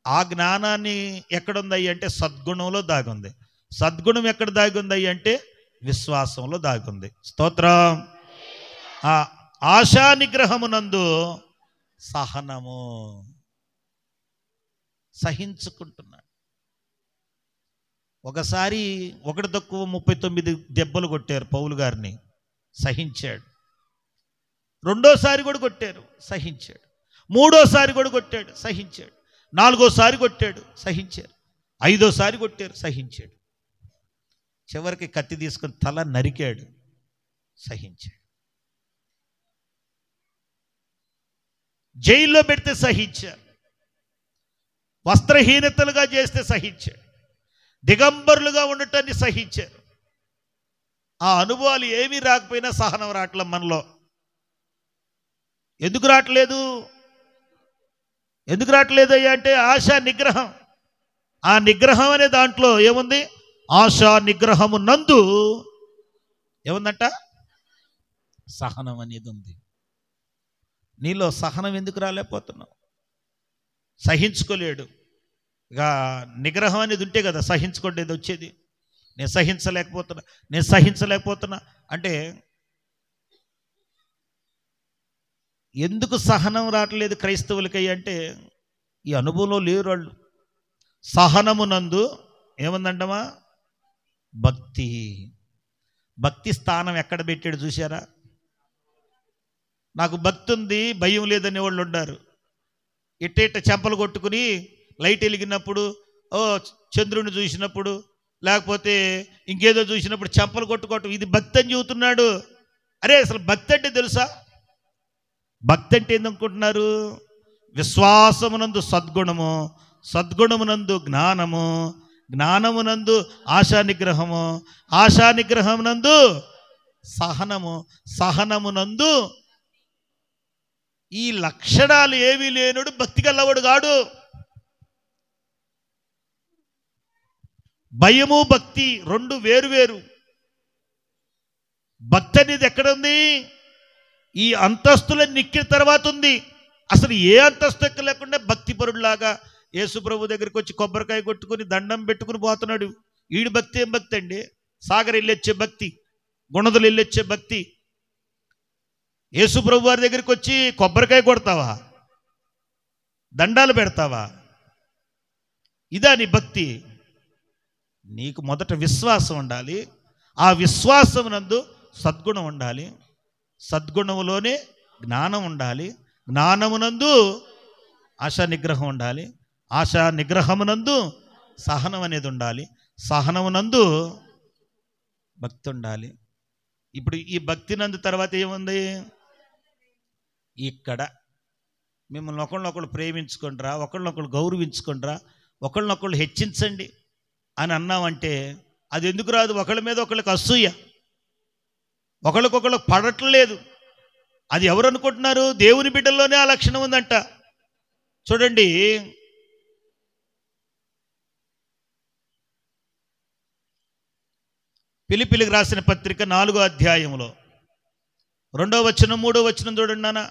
ఆ జ్ఞానాన్ని ఎక్కడుందయ్యి అంటే సద్గుణంలో దాగుంది. సద్గుణం ఎక్కడ దాగుందయ్యి అంటే విశ్వాసంలో దాగుంది. స్తోత్రం. ఆ ఆశా నిగ్రహమునందు సహనము, సహించుకుంటున్నాడు. ఒకసారి ఒకటి తక్కువ 39 దెబ్బలు కొట్టారు పౌలు గారిని, సహించాడు. రెండోసారి కూడా కొట్టారు, సహించాడు. మూడోసారి కూడా కొట్టాడు, సహించాడు. నాలుగోసారి కొట్టాడు, సహించాడు. ఐదోసారి కొట్టారు, సహించాడు. చివరికి కత్తి తీసుకొని తల నరికాడు, సహించాడు. జైల్లో పెడితే సహించారు, వస్త్రహీనతలుగా చేస్తే సహించాడు, దిగంబరులుగా ఉండటాన్ని సహించారు. ఆ అనుభవాలు ఏమీ రాకపోయినా సహనం రావట్లేదు మనలో. ఎందుకు రావట్లేదు? ఎందుకు రావట్లేదు అయ్యా అంటే ఆశా నిగ్రహం. ఆ నిగ్రహం అనే దాంట్లో ఏముంది? ఆశా నిగ్రహము నందు ఏముందంట? సహనం అనేది ఉంది. నీలో సహనం ఎందుకు రాలేకపోతున్నావు? సహించుకోలేడు. ఇక నిగ్రహం అనేది ఉంటే కదా సహించుకోండి వచ్చేది. నేను సహించలేకపోతున్నా అంటే ఎందుకు సహనం రావట్లేదు క్రైస్తవులకి అంటే ఈ అనుభవంలో లేరు వాళ్ళు. సహనమునందు ఏముందంటమా? భక్తి. భక్తి స్థానం ఎక్కడ పెట్టాడు చూసారా? నాకు భక్తి ఉంది, భయం లేదనే వాళ్ళు ఉన్నారు. ఇట్ట చెంపలు కొట్టుకుని లైట్ వెలిగినప్పుడు, చంద్రుని చూసినప్పుడు, లేకపోతే ఇంకేదో చూసినప్పుడు చెంపలు కొట్టుకోవటం, ఇది భక్తి అని చెబుతున్నాడు. అరే అసలు భక్తి అంటే తెలుసా? భక్తి అంటే ఏందనుకుంటున్నారు? విశ్వాసమునందు సద్గుణము, సద్గుణమునందు జ్ఞానము, జ్ఞానమునందు ఆశానిగ్రహము, ఆశానిగ్రహమునందు సహనము, సహనమునందు ఈ లక్షణాలు ఏమీ లేనుడు భక్తి గలవాడు కాడు. భయము భక్తి రెండు వేరు. భక్తి అనేది ఎక్కడ ఉంది? ఈ అంతస్తులను ఎక్కిన తర్వాత ఉంది. అసలు ఏ అంతస్తు ఎక్కలేకుండా భక్తి పరుడులాగా యేసు ప్రభు దగ్గరికి వచ్చి కొబ్బరికాయ కొట్టుకుని దండం పెట్టుకుని పోతున్నాడు. ఈడు భక్తి ఏం భక్తి అండి? సాగర్ వెళ్ళొచ్చే భక్తి, గుణదలు వెళ్ళొచ్చే భక్తి. యేసు ప్రభు వారి దగ్గరికి వచ్చి కొబ్బరికాయ కొడతావా? దండాలు పెడతావా? ఇదా నీ భక్తి? నీకు మొదట విశ్వాసం ఉండాలి. ఆ విశ్వాసమునందు సద్గుణం ఉండాలి. సద్గుణములోనే జ్ఞానం ఉండాలి. జ్ఞానమునందు ఆశా నిగ్రహం ఉండాలి. ఆశా నిగ్రహమునందు సహనం అనేది ఉండాలి. సహనమునందు భక్తి ఉండాలి. ఇప్పుడు ఈ భక్తి నందు తర్వాత ఏముంది? ఇక్కడ మిమ్మల్ని ఒకళ్ళనొకళ్ళు ప్రేమించుకుంటారా, ఒకళ్ళనొకళ్ళు గౌరవించుకుంటారా, ఒకళ్ళనొకళ్ళు హెచ్చించండి అని అన్నామంటే అది ఎందుకు రాదు? ఒకళ్ళ మీద ఒకళ్ళకి అసూయ, ఒకళ్ళకొకళ్ళు పడట్లేదు. అది ఎవరు అనుకుంటున్నారు? దేవుని బిడ్డల్లోనే ఆ లక్షణం ఉందంట. చూడండి, ఫిలిప్పీయులకు రాసిన పత్రిక 4వ అధ్యాయంలో 2వ వచనం 3వ వచనం చూడండి నాన్న.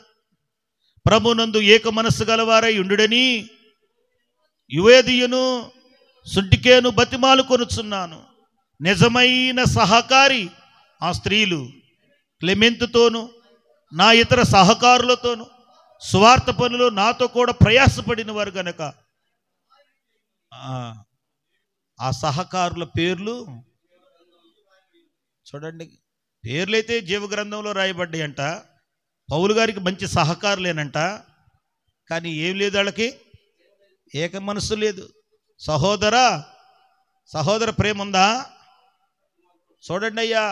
ప్రభునందు ఏక మనస్సు గలవారై ఉండుడని యువేదియును సుంటికేను బతిమాలు కొనుచున్నాను. నిజమైన సహకారి ఆ స్త్రీలు క్లెమెంతుతోను నా ఇతర సహకారులతోను సువార్త పనులు నాతో కూడా ప్రయాసపడిన వారు గనక ఆ సహకారుల పేర్లు చూడండి. పేర్లైతే జీవగ్రంథంలో రాయబడ్డాయి అంట. పౌలు గారికి మంచి సహకారులేనంట. కానీ ఏం లేదు, వాళ్ళకి ఏక మనస్సు లేదు. సహోదర ప్రేమ ఉందా? చూడండి అయ్యా,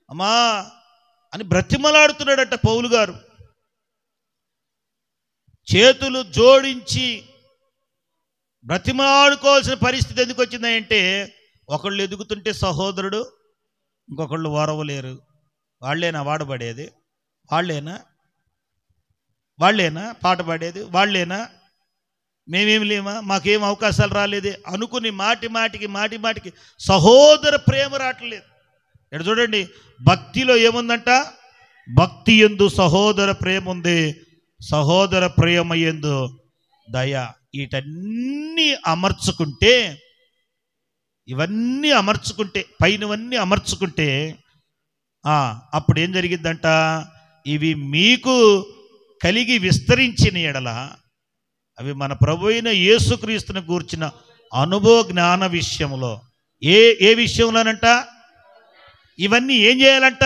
అమ్మా అని బ్రతిమలాడుతున్నాడట పౌలు గారు. చేతులు జోడించి బ్రతిమలాడుకోవాల్సిన పరిస్థితి ఎందుకు వచ్చిందంటే, ఒకళ్ళు ఎదుగుతుంటే సహోదరుడు, ఇంకొకళ్ళు ఓరవలేరు. వాళ్ళేనా వాడబడేది? వాళ్ళేనా పాట పాడేది? వాళ్ళేనా? మేమేం లేమా? మాకేం అవకాశాలు రాలేదే అనుకుని మాటికి సహోదర ప్రేమ రావట్లేదు. ఇక్కడ చూడండి, భక్తిలో ఏముందంట? భక్తి యందు సహోదర ప్రేమ ఉంది, సహోదర ప్రేమ యందు దయ. వీటన్నీ అమర్చుకుంటే, ఇవన్నీ అమర్చుకుంటే, పైనవన్నీ అమర్చుకుంటే అప్పుడు ఏం జరిగిద్దంట? ఇవి మీకు కలిగి విస్తరించిన ఎడల అవి మన ప్రభు అయిన యేసుక్రీస్తుని గూర్చిన అనుభవ జ్ఞాన విషయంలో ఏ విషయంలోనంట? ఇవన్నీ ఏం చేయాలంట?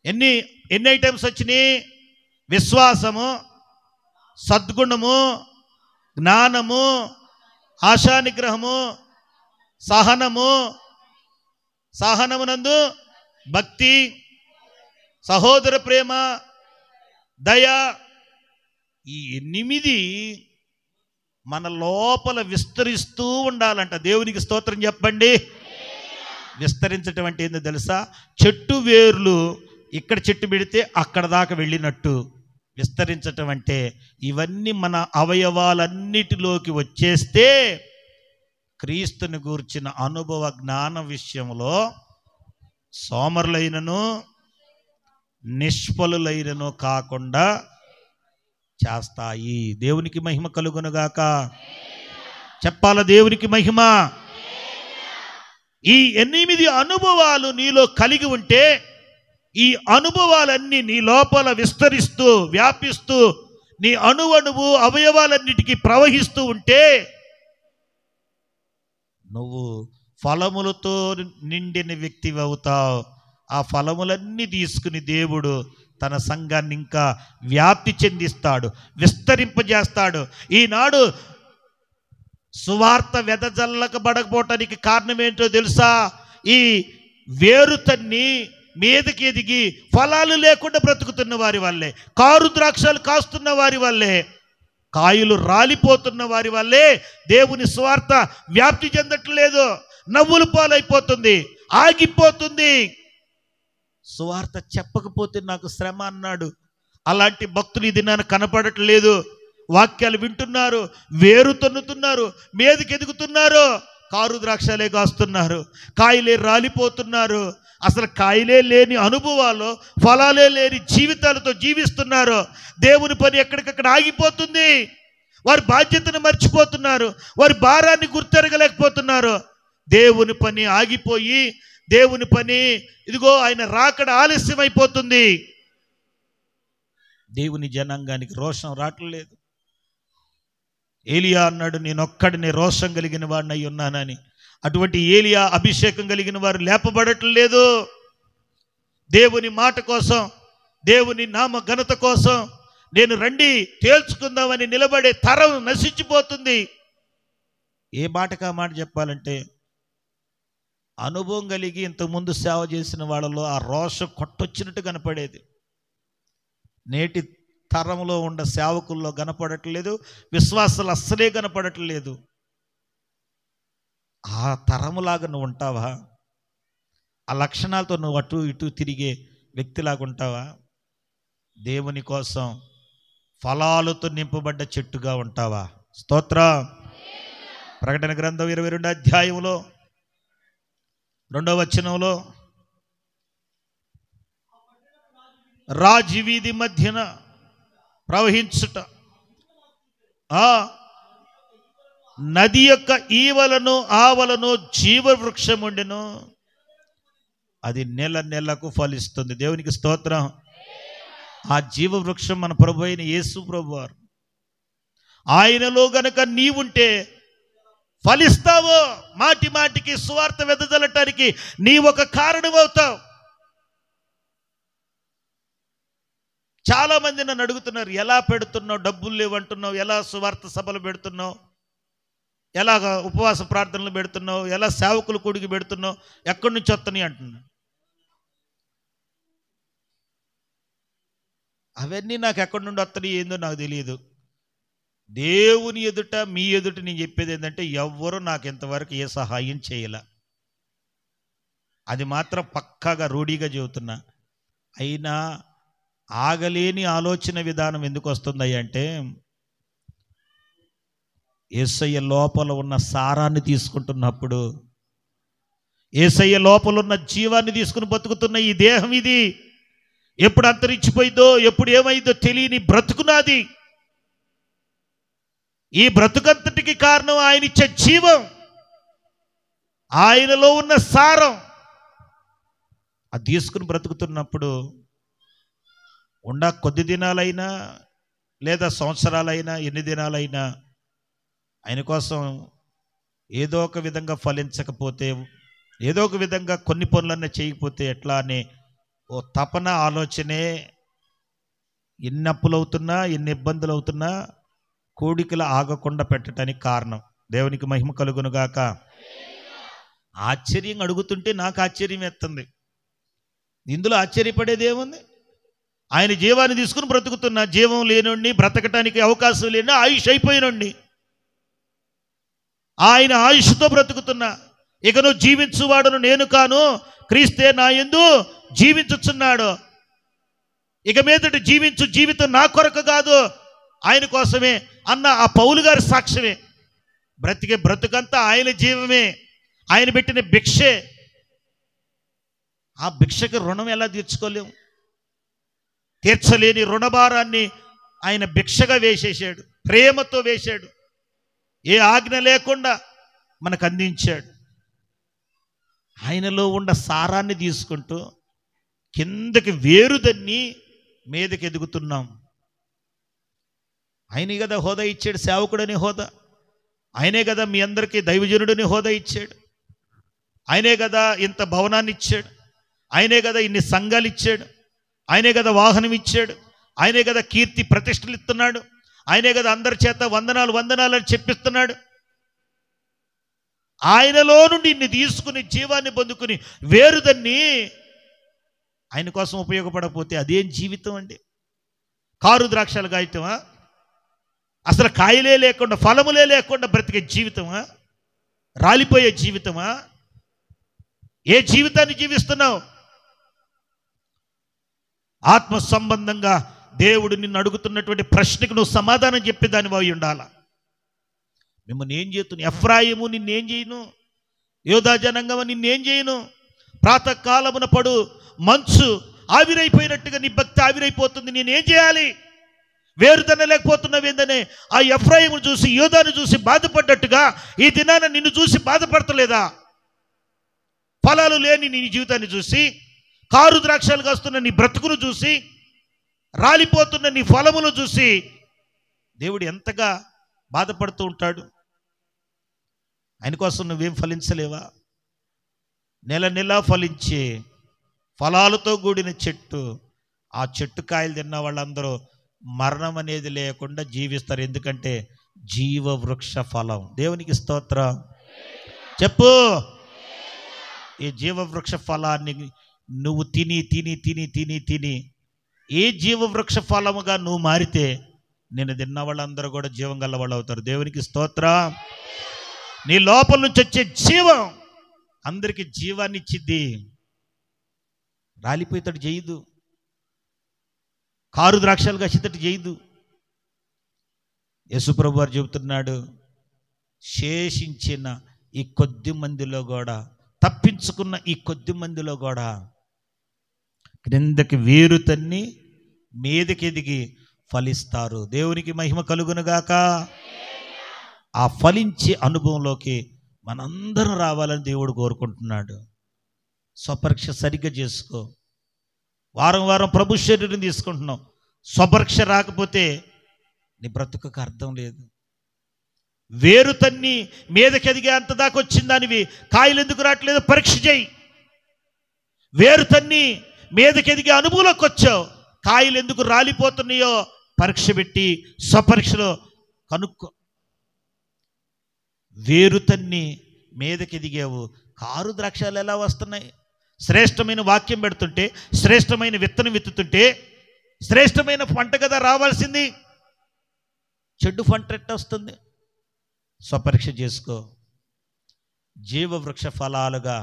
ఎన్ని ఐటమ్స్ వచ్చినాయి? విశ్వాసము, సద్గుణము, జ్ఞానము, ఆశానిగ్రహము, సహనమునందు భక్తి, సహోదర ప్రేమ, దయ. ఈ 8 మన లోపల విస్తరిస్తూ ఉండాలంట. దేవునికి స్తోత్రం చెప్పండి. విస్తరించటం అంటే ఏందో తెలుసా? చెట్టు వేర్లు ఇక్కడ చెట్టు పెడితే అక్కడ దాకా వెళ్ళినట్టు విస్తరించటం అంటే ఇవన్నీ మన అవయవాలన్నిటిలోకి వచ్చేస్తే క్రీస్తుని గూర్చిన అనుభవ జ్ఞాన విషయంలో సోమరులైనను నిష్ఫలులైనను కాకుండా చేస్తాయి. దేవునికి మహిమ కలుగునుగాక. చెప్పాల దేవునికి మహిమ. ఈ 8 అనుభవాలు నీలో కలిగి ఉంటే, ఈ అనుభవాలన్నీ నీ లోపల విస్తరిస్తూ వ్యాపిస్తూ నీ అణువణువు అవయవాలన్నిటికీ ప్రవహిస్తూ ఉంటే నువ్వు ఫలములతో నిండిన వ్యక్తివి అవుతావు. ఆ ఫలములన్నీ తీసుకుని దేవుడు తన సంఘాన్ని ఇంకా వ్యాప్తి చెందిస్తాడు, విస్తరింపజేస్తాడు. ఈనాడు సువార్త వెదజల్లకబడకపోవటానికి కారణం ఏంటో తెలుసా? ఈ వేరు తన్ని మీదకి ఎదిగి ఫలాలు లేకుండా బ్రతుకుతున్న వారి వల్లే, కారు ద్రాక్షలు కాస్తున్న వారి వల్లే కాయలు రాలిపోతున్న వారి వల్లే దేవుని సువార్త వ్యాప్తి చెందట్లేదు. నవ్వుల పాలైపోతుంది, ఆగిపోతుంది. సువార్త చెప్పకపోతే నాకు శ్రమ అన్నాడు. అలాంటి భక్తులు ఈ దినాన కనపడట్లేదు. వాక్యాలు వింటున్నారు, వేరు తన్నుతున్నారు, మీదకి ఎదుగుతున్నారు, కారు ద్రాక్షలే కాస్తున్నారు, కాయలే రాలిపోతున్నారు. అసలు కాయలే లేని అనుభవాలు, ఫలాలే లేని జీవితాలతో జీవిస్తున్నారు. దేవుని పని ఎక్కడికక్కడ ఆగిపోతుంది. వారి బాధ్యతను మర్చిపోతున్నారు, వారి భారాన్ని గుర్తెరగలేకపోతున్నారు. దేవుని పని ఆగిపోయి, దేవుని పని ఇదిగో ఆయన రాకడ ఆలస్యం అయిపోతుంది. దేవుని జనాంగానికి రోషం రావట్లేదు. ఏలియా అన్నాడు, నేనొక్కడిని రోషం కలిగిన వాడిని అయి ఉన్నానని. అటువంటి ఏలియా అభిషేకం కలిగిన వారు లేపబడట్లేదు. దేవుని మాట కోసం, దేవుని నామ ఘనత కోసం నేను రండి తేల్చుకుందామని నిలబడే తరం నశించిపోతుంది. ఏ మాటకా మాట చెప్పాలంటే, అనుభవం కలిగి ఇంతకుముందు సేవ చేసిన వాళ్ళలో ఆ రోషం కొట్టొచ్చినట్టు కనపడేది. నేటి తరంలో ఉన్న సేవకుల్లో కనపడట్లేదు, విశ్వాసాలు అస్సలే కనపడట్లేదు. ఆ తరములాగా నువ్వు ఉంటావా? ఆ లక్షణాలతో నువ్వు అటు ఇటు తిరిగే వ్యక్తిలాగా ఉంటావా? దేవుని కోసం ఫలాలతో నింపబడ్డ చెట్టుగా ఉంటావా? స్తోత్రం. ప్రకటన గ్రంథం 22వ అధ్యాయంలో 2వ వచనంలో, రాజవీధి మధ్యన ప్రవహించుట నది యొక్క ఈవలను ఆవలను జీవవృక్షముండెను, అది నెల నెలకు ఫలిస్తుంది. దేవునికి స్తోత్రం. ఆ జీవవృక్షం మన ప్రభు అయిన యేసు ప్రభు వారు. ఆయనలో గనక నీవుంటే ఫలిస్తావు. మాటి మాటికి సువార్త వెదజల్లటానికి నీ ఒక కారణమవుతావు. చాలామంది నన్ను అడుగుతున్నారు, ఎలా పెడుతున్నావు, డబ్బులు లేవంటున్నావు, ఎలా సువార్త సభలు పెడుతున్నావు, ఎలాగ ఉపవాస ప్రార్థనలు పెడుతున్నావు, ఎలా సేవకులు కూడికి పెడుతున్నావు, ఎక్కడి నుంచి వస్తున్నాయి అంటున్నాను. అవన్నీ నాకు ఎక్కడి నుండి వస్తున్నాయి ఏందో నాకు తెలియదు. దేవుని ఎదుట, మీ ఎదుట నేను చెప్పేది ఏంటంటే, ఎవ్వరూ నాకు ఇంతవరకు ఏ సహాయం చేయలే. అది మాత్రం పక్కాగా రూఢీగా చెబుతున్నా. అయినా ఆగలేని ఆలోచన విధానం ఎందుకు వస్తుంది అంటే, యేసయ్య లోపల ఉన్న సారాన్ని తీసుకుంటున్నప్పుడు, యేసయ్య లోపల ఉన్న జీవాన్ని తీసుకుని బతుకుతున్న ఈ దేహం ఇది ఎప్పుడు అంతరించిపోయిందో, ఎప్పుడు ఏమైందో తెలియని బ్రతుకునాది. ఈ బ్రతుకంతటికి కారణం ఆయన ఇచ్చే జీవం, ఆయనలో ఉన్న సారం. అది తీసుకుని బ్రతుకుతున్నప్పుడు కొద్ది దినాలైనా లేదా సంవత్సరాలైనా, ఎన్ని దినాలైనా ఆయన కోసం ఏదో ఒక విధంగా ఫలించకపోతే, ఏదో ఒక విధంగా కొన్ని పనులన్నా చేయకపోతే ఎట్లా అనే ఓ తపన, ఆలోచనే ఎన్ని అప్పులు అవుతున్నా, ఎన్ని ఇబ్బందులు అవుతున్నా కోడికలు ఆగకుండా పెట్టడానికి కారణం. దేవునికి మహిమ కలుగునుగాక. ఆశ్చర్యం అడుగుతుంటే నాకు ఆశ్చర్యం ఎత్తుంది. ఇందులో ఆశ్చర్యపడేది ఏముంది? ఆయన జీవాన్ని తీసుకుని బ్రతుకుతున్నా, జీవం లేనుండి, బ్రతకటానికి అవకాశం లేని ఆయుష్ అయిపోయినండి, ఆయన ఆయుష్తో బ్రతుకుతున్నా. ఇక నువ్వు జీవించువాడును నేను కాను, క్రీస్తే నా యందు జీవించుచున్నాడు. ఇక మీదట జీవించు జీవితం నా కొరకు కాదు, ఆయన కోసమే అన్న ఆ పౌలు గారి సాక్ష్యమే. బ్రతికే బ్రతుకంతా ఆయన జీవమే, ఆయన పెట్టిన భిక్షే. ఆ భిక్షకి రుణం ఎలా తీర్చుకోలేము? తీర్చలేని రుణభారాన్ని ఆయన భిక్షగా వేసేసాడు, ప్రేమతో వేశాడు, ఏ ఆజ్ఞ లేకుండా మనకు అందించాడు. ఆయనలో ఉన్న సారాన్ని తీసుకుంటూ కిందకి వేరుదన్ని మీదకి ఎదుగుతున్నాం. ఆయనే కదా హోదా ఇచ్చాడు, సేవకుడని హోదా. ఆయనే కదా మీ అందరికీ దైవజనుడిని హోదా ఇచ్చాడు. ఆయనే కదా ఇంత భవనాన్ని ఇచ్చాడు. ఆయనే కదా ఇన్ని సంఘాలు ఇచ్చాడు. ఆయనే కదా వాహనం ఇచ్చాడు. ఆయనే కదా కీర్తి ప్రతిష్టలు ఇస్తున్నాడు. ఆయనే కదా అందరి చేత వందనాలు వందనాలు అని చెప్పిస్తున్నాడు. ఆయనలో నుండి ఇన్ని తీసుకుని జీవాన్ని పొందుకుని వేరుదన్ని ఆయన కోసం ఉపయోగపడకపోతే అదేం జీవితం అండి? కారు ద్రాక్షలు గాయటమా? అసలు కాయలే లేకుండా, ఫలములే లేకుండా బ్రతికే జీవితమా? రాలిపోయే జీవితమా? ఏ జీవితాన్ని జీవిస్తున్నావు? ఆత్మ సంబంధంగా దేవుడు నిన్ను అడుగుతున్నటువంటి ప్రశ్నకు నువ్వు సమాధానం చెప్పేదాని అయి ఉండాలా. మిమ్మల్ని ఏం చేస్తున్నా? ఎఫ్రాయిము నిన్నేం చేయను, యోధా జనాంగము నిన్నేం చేయను. ప్రాతకాలమున పడు మంచు ఆవిరైపోయినట్టుగా నీ భక్తి ఆవిరైపోతుంది. నేనేం చేయాలి? వేరుదన లేకపోతున్నావేందనే ఆ ఎఫ్రాయిమును చూసి, యోధాను చూసి బాధపడ్డట్టుగా ఈ దినాన నిన్ను చూసి బాధపడతలేదా? ఫలాలు లేని నీ జీవితాన్ని చూసి, కారు ద్రాక్షలు కాస్తున్న నీ బ్రతుకును చూసి, రాలిపోతున్న నీ ఫలమును చూసి దేవుడు ఎంతగా బాధపడుతూ ఉంటాడు. ఆయన కోసం నువ్వేం ఫలించలేవా? నెల నెలా ఫలించే ఫలాలతో కూడిన చెట్టు, ఆ చెట్టు కాయలు తిన్న వాళ్ళందరూ మరణం అనేది లేకుండా జీవిస్తారు. ఎందుకంటే జీవవృక్ష ఫలం. దేవునికి స్తోత్రం. చెప్పు. ఈ జీవవృక్ష ఫలాన్ని నువ్వు తిని తిని తిని తిని తిని ఏ జీవవృక్ష ఫలముగా నువ్వు మారితే నేను తిన్న వాళ్ళందరూ కూడా జీవం గల వాళ్ళు అవుతారు. దేవునికి స్తోత్రం. నీ లోపల నుంచి వచ్చే జీవం అందరికీ జీవాన్ని ఇచ్చిద్ది. రాలిపోయేటట్టు చేయదు, కారు ద్రాక్షలు కసితట్టు చేయదు. యేసుప్రభు వారు చెబుతున్నాడు, శేషించిన ఈ కొద్ది మందిలో కూడా, తప్పించుకున్న ఈ కొద్ది మందిలో కూడా క్రిందకి వేరు తన్ని మీదకి ఎదిగి ఫలిస్తారు. దేవునికి మహిమ కలుగునుగాక. ఆ ఫలించే అనుభవంలోకి మనందరం రావాలని దేవుడు కోరుకుంటున్నాడు. స్వపరీక్ష సరిగ్గా చేసుకో. వారం వారం ప్రభు శరీరం తీసుకుంటున్నాం. స్వపరీక్ష రాకపోతే నీ బ్రతుకుకు అర్థం లేదు. వేరు తన్ని మీదకి ఎదిగే అంత దాకా వచ్చిన దానివి కాయలు ఎందుకు రావట్లేదు? పరీక్ష చేయి. వేరు తన్ని మీదకి ఎదిగే అనుభవంలోకి వచ్చావు, కాయలు ఎందుకు రాలిపోతున్నాయో పరీక్ష పెట్టి స్వపరీక్షలో కనుక్కో. వేరు తన్ని మీదకి ఎదిగావు, కారు ద్రాక్షాలు ఎలా వస్తున్నాయి? శ్రేష్టమైన వాక్యం పెడుతుంటే, శ్రేష్టమైన విత్తనం విత్తుతుంటే శ్రేష్టమైన పంట కదా రావాల్సింది. చెడ్డు పంట ఎట్ట వస్తుంది? స్వపరీక్ష చేసుకో. జీవవృక్ష ఫలాలుగా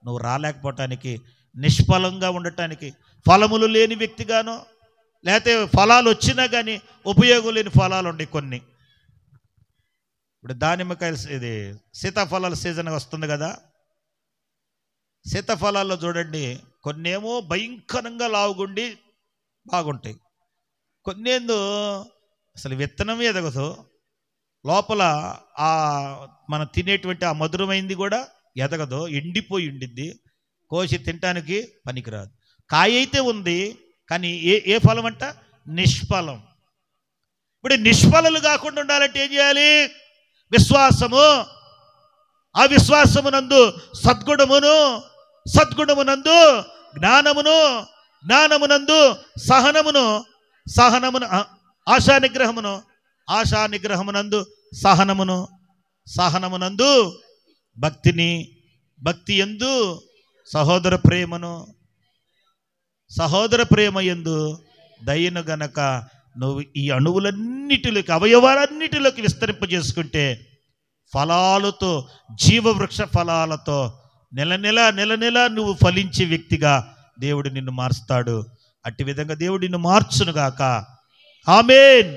నువ్వు రాలేకపోవటానికి, నిష్ఫలంగా ఉండటానికి, ఫలములు లేని వ్యక్తిగానో, లేకపోతే ఫలాలు వచ్చినా కానీ ఉపయోగం లేని ఫలాలు ఉన్నాయి కొన్ని. ఇప్పుడు దానిమ్మకాయలు, ఇది సీతాఫలాల సీజన్ వస్తుంది కదా. సీతాఫలాల్లో చూడండి, కొన్నేమో భయంకరంగా లావుగుండి బాగుంటాయి, కొన్నేందో అసలు విత్తనం ఎదగదు, లోపల ఆ మనం తినేటువంటి ఆ మధురమైంది కూడా ఎదగదు, ఎండిపోయి ఉండిద్ది, కోసి తినటానికి పనికిరాదు. కాయ అయితే ఉంది కానీ ఏ ఫలం అంట? నిష్ఫలం. ఇప్పుడు నిష్ఫలలు కాకుండా ఉండాలంటే ఏం చేయాలి? విశ్వాసము, ఆ విశ్వాసమునందు సద్గుణమును, సద్గుణమునందు జ్ఞానమును, జ్ఞానమునందు సహనమును, సహనమును ఆశానిగ్రహమును, ఆశానిగ్రహమునందు సహనమును, సహనమునందు భక్తిని, భక్తి యందు సహోదర ప్రేమను, సహోదర ప్రేమ యందు దయను గనక నువ్వు ఈ అణువులన్నిటిలోకి, అవయవాలన్నిటిలోకి విస్తరింపజేసుకుంటే ఫలాలతో, జీవవృక్ష ఫలాలతో నెల నెల నువ్వు ఫలించే వ్యక్తిగా దేవుడు నిన్ను మారుస్తాడు. అట్టి విధంగా దేవుడు నిన్ను మార్చునుగాక. ఆమేన్.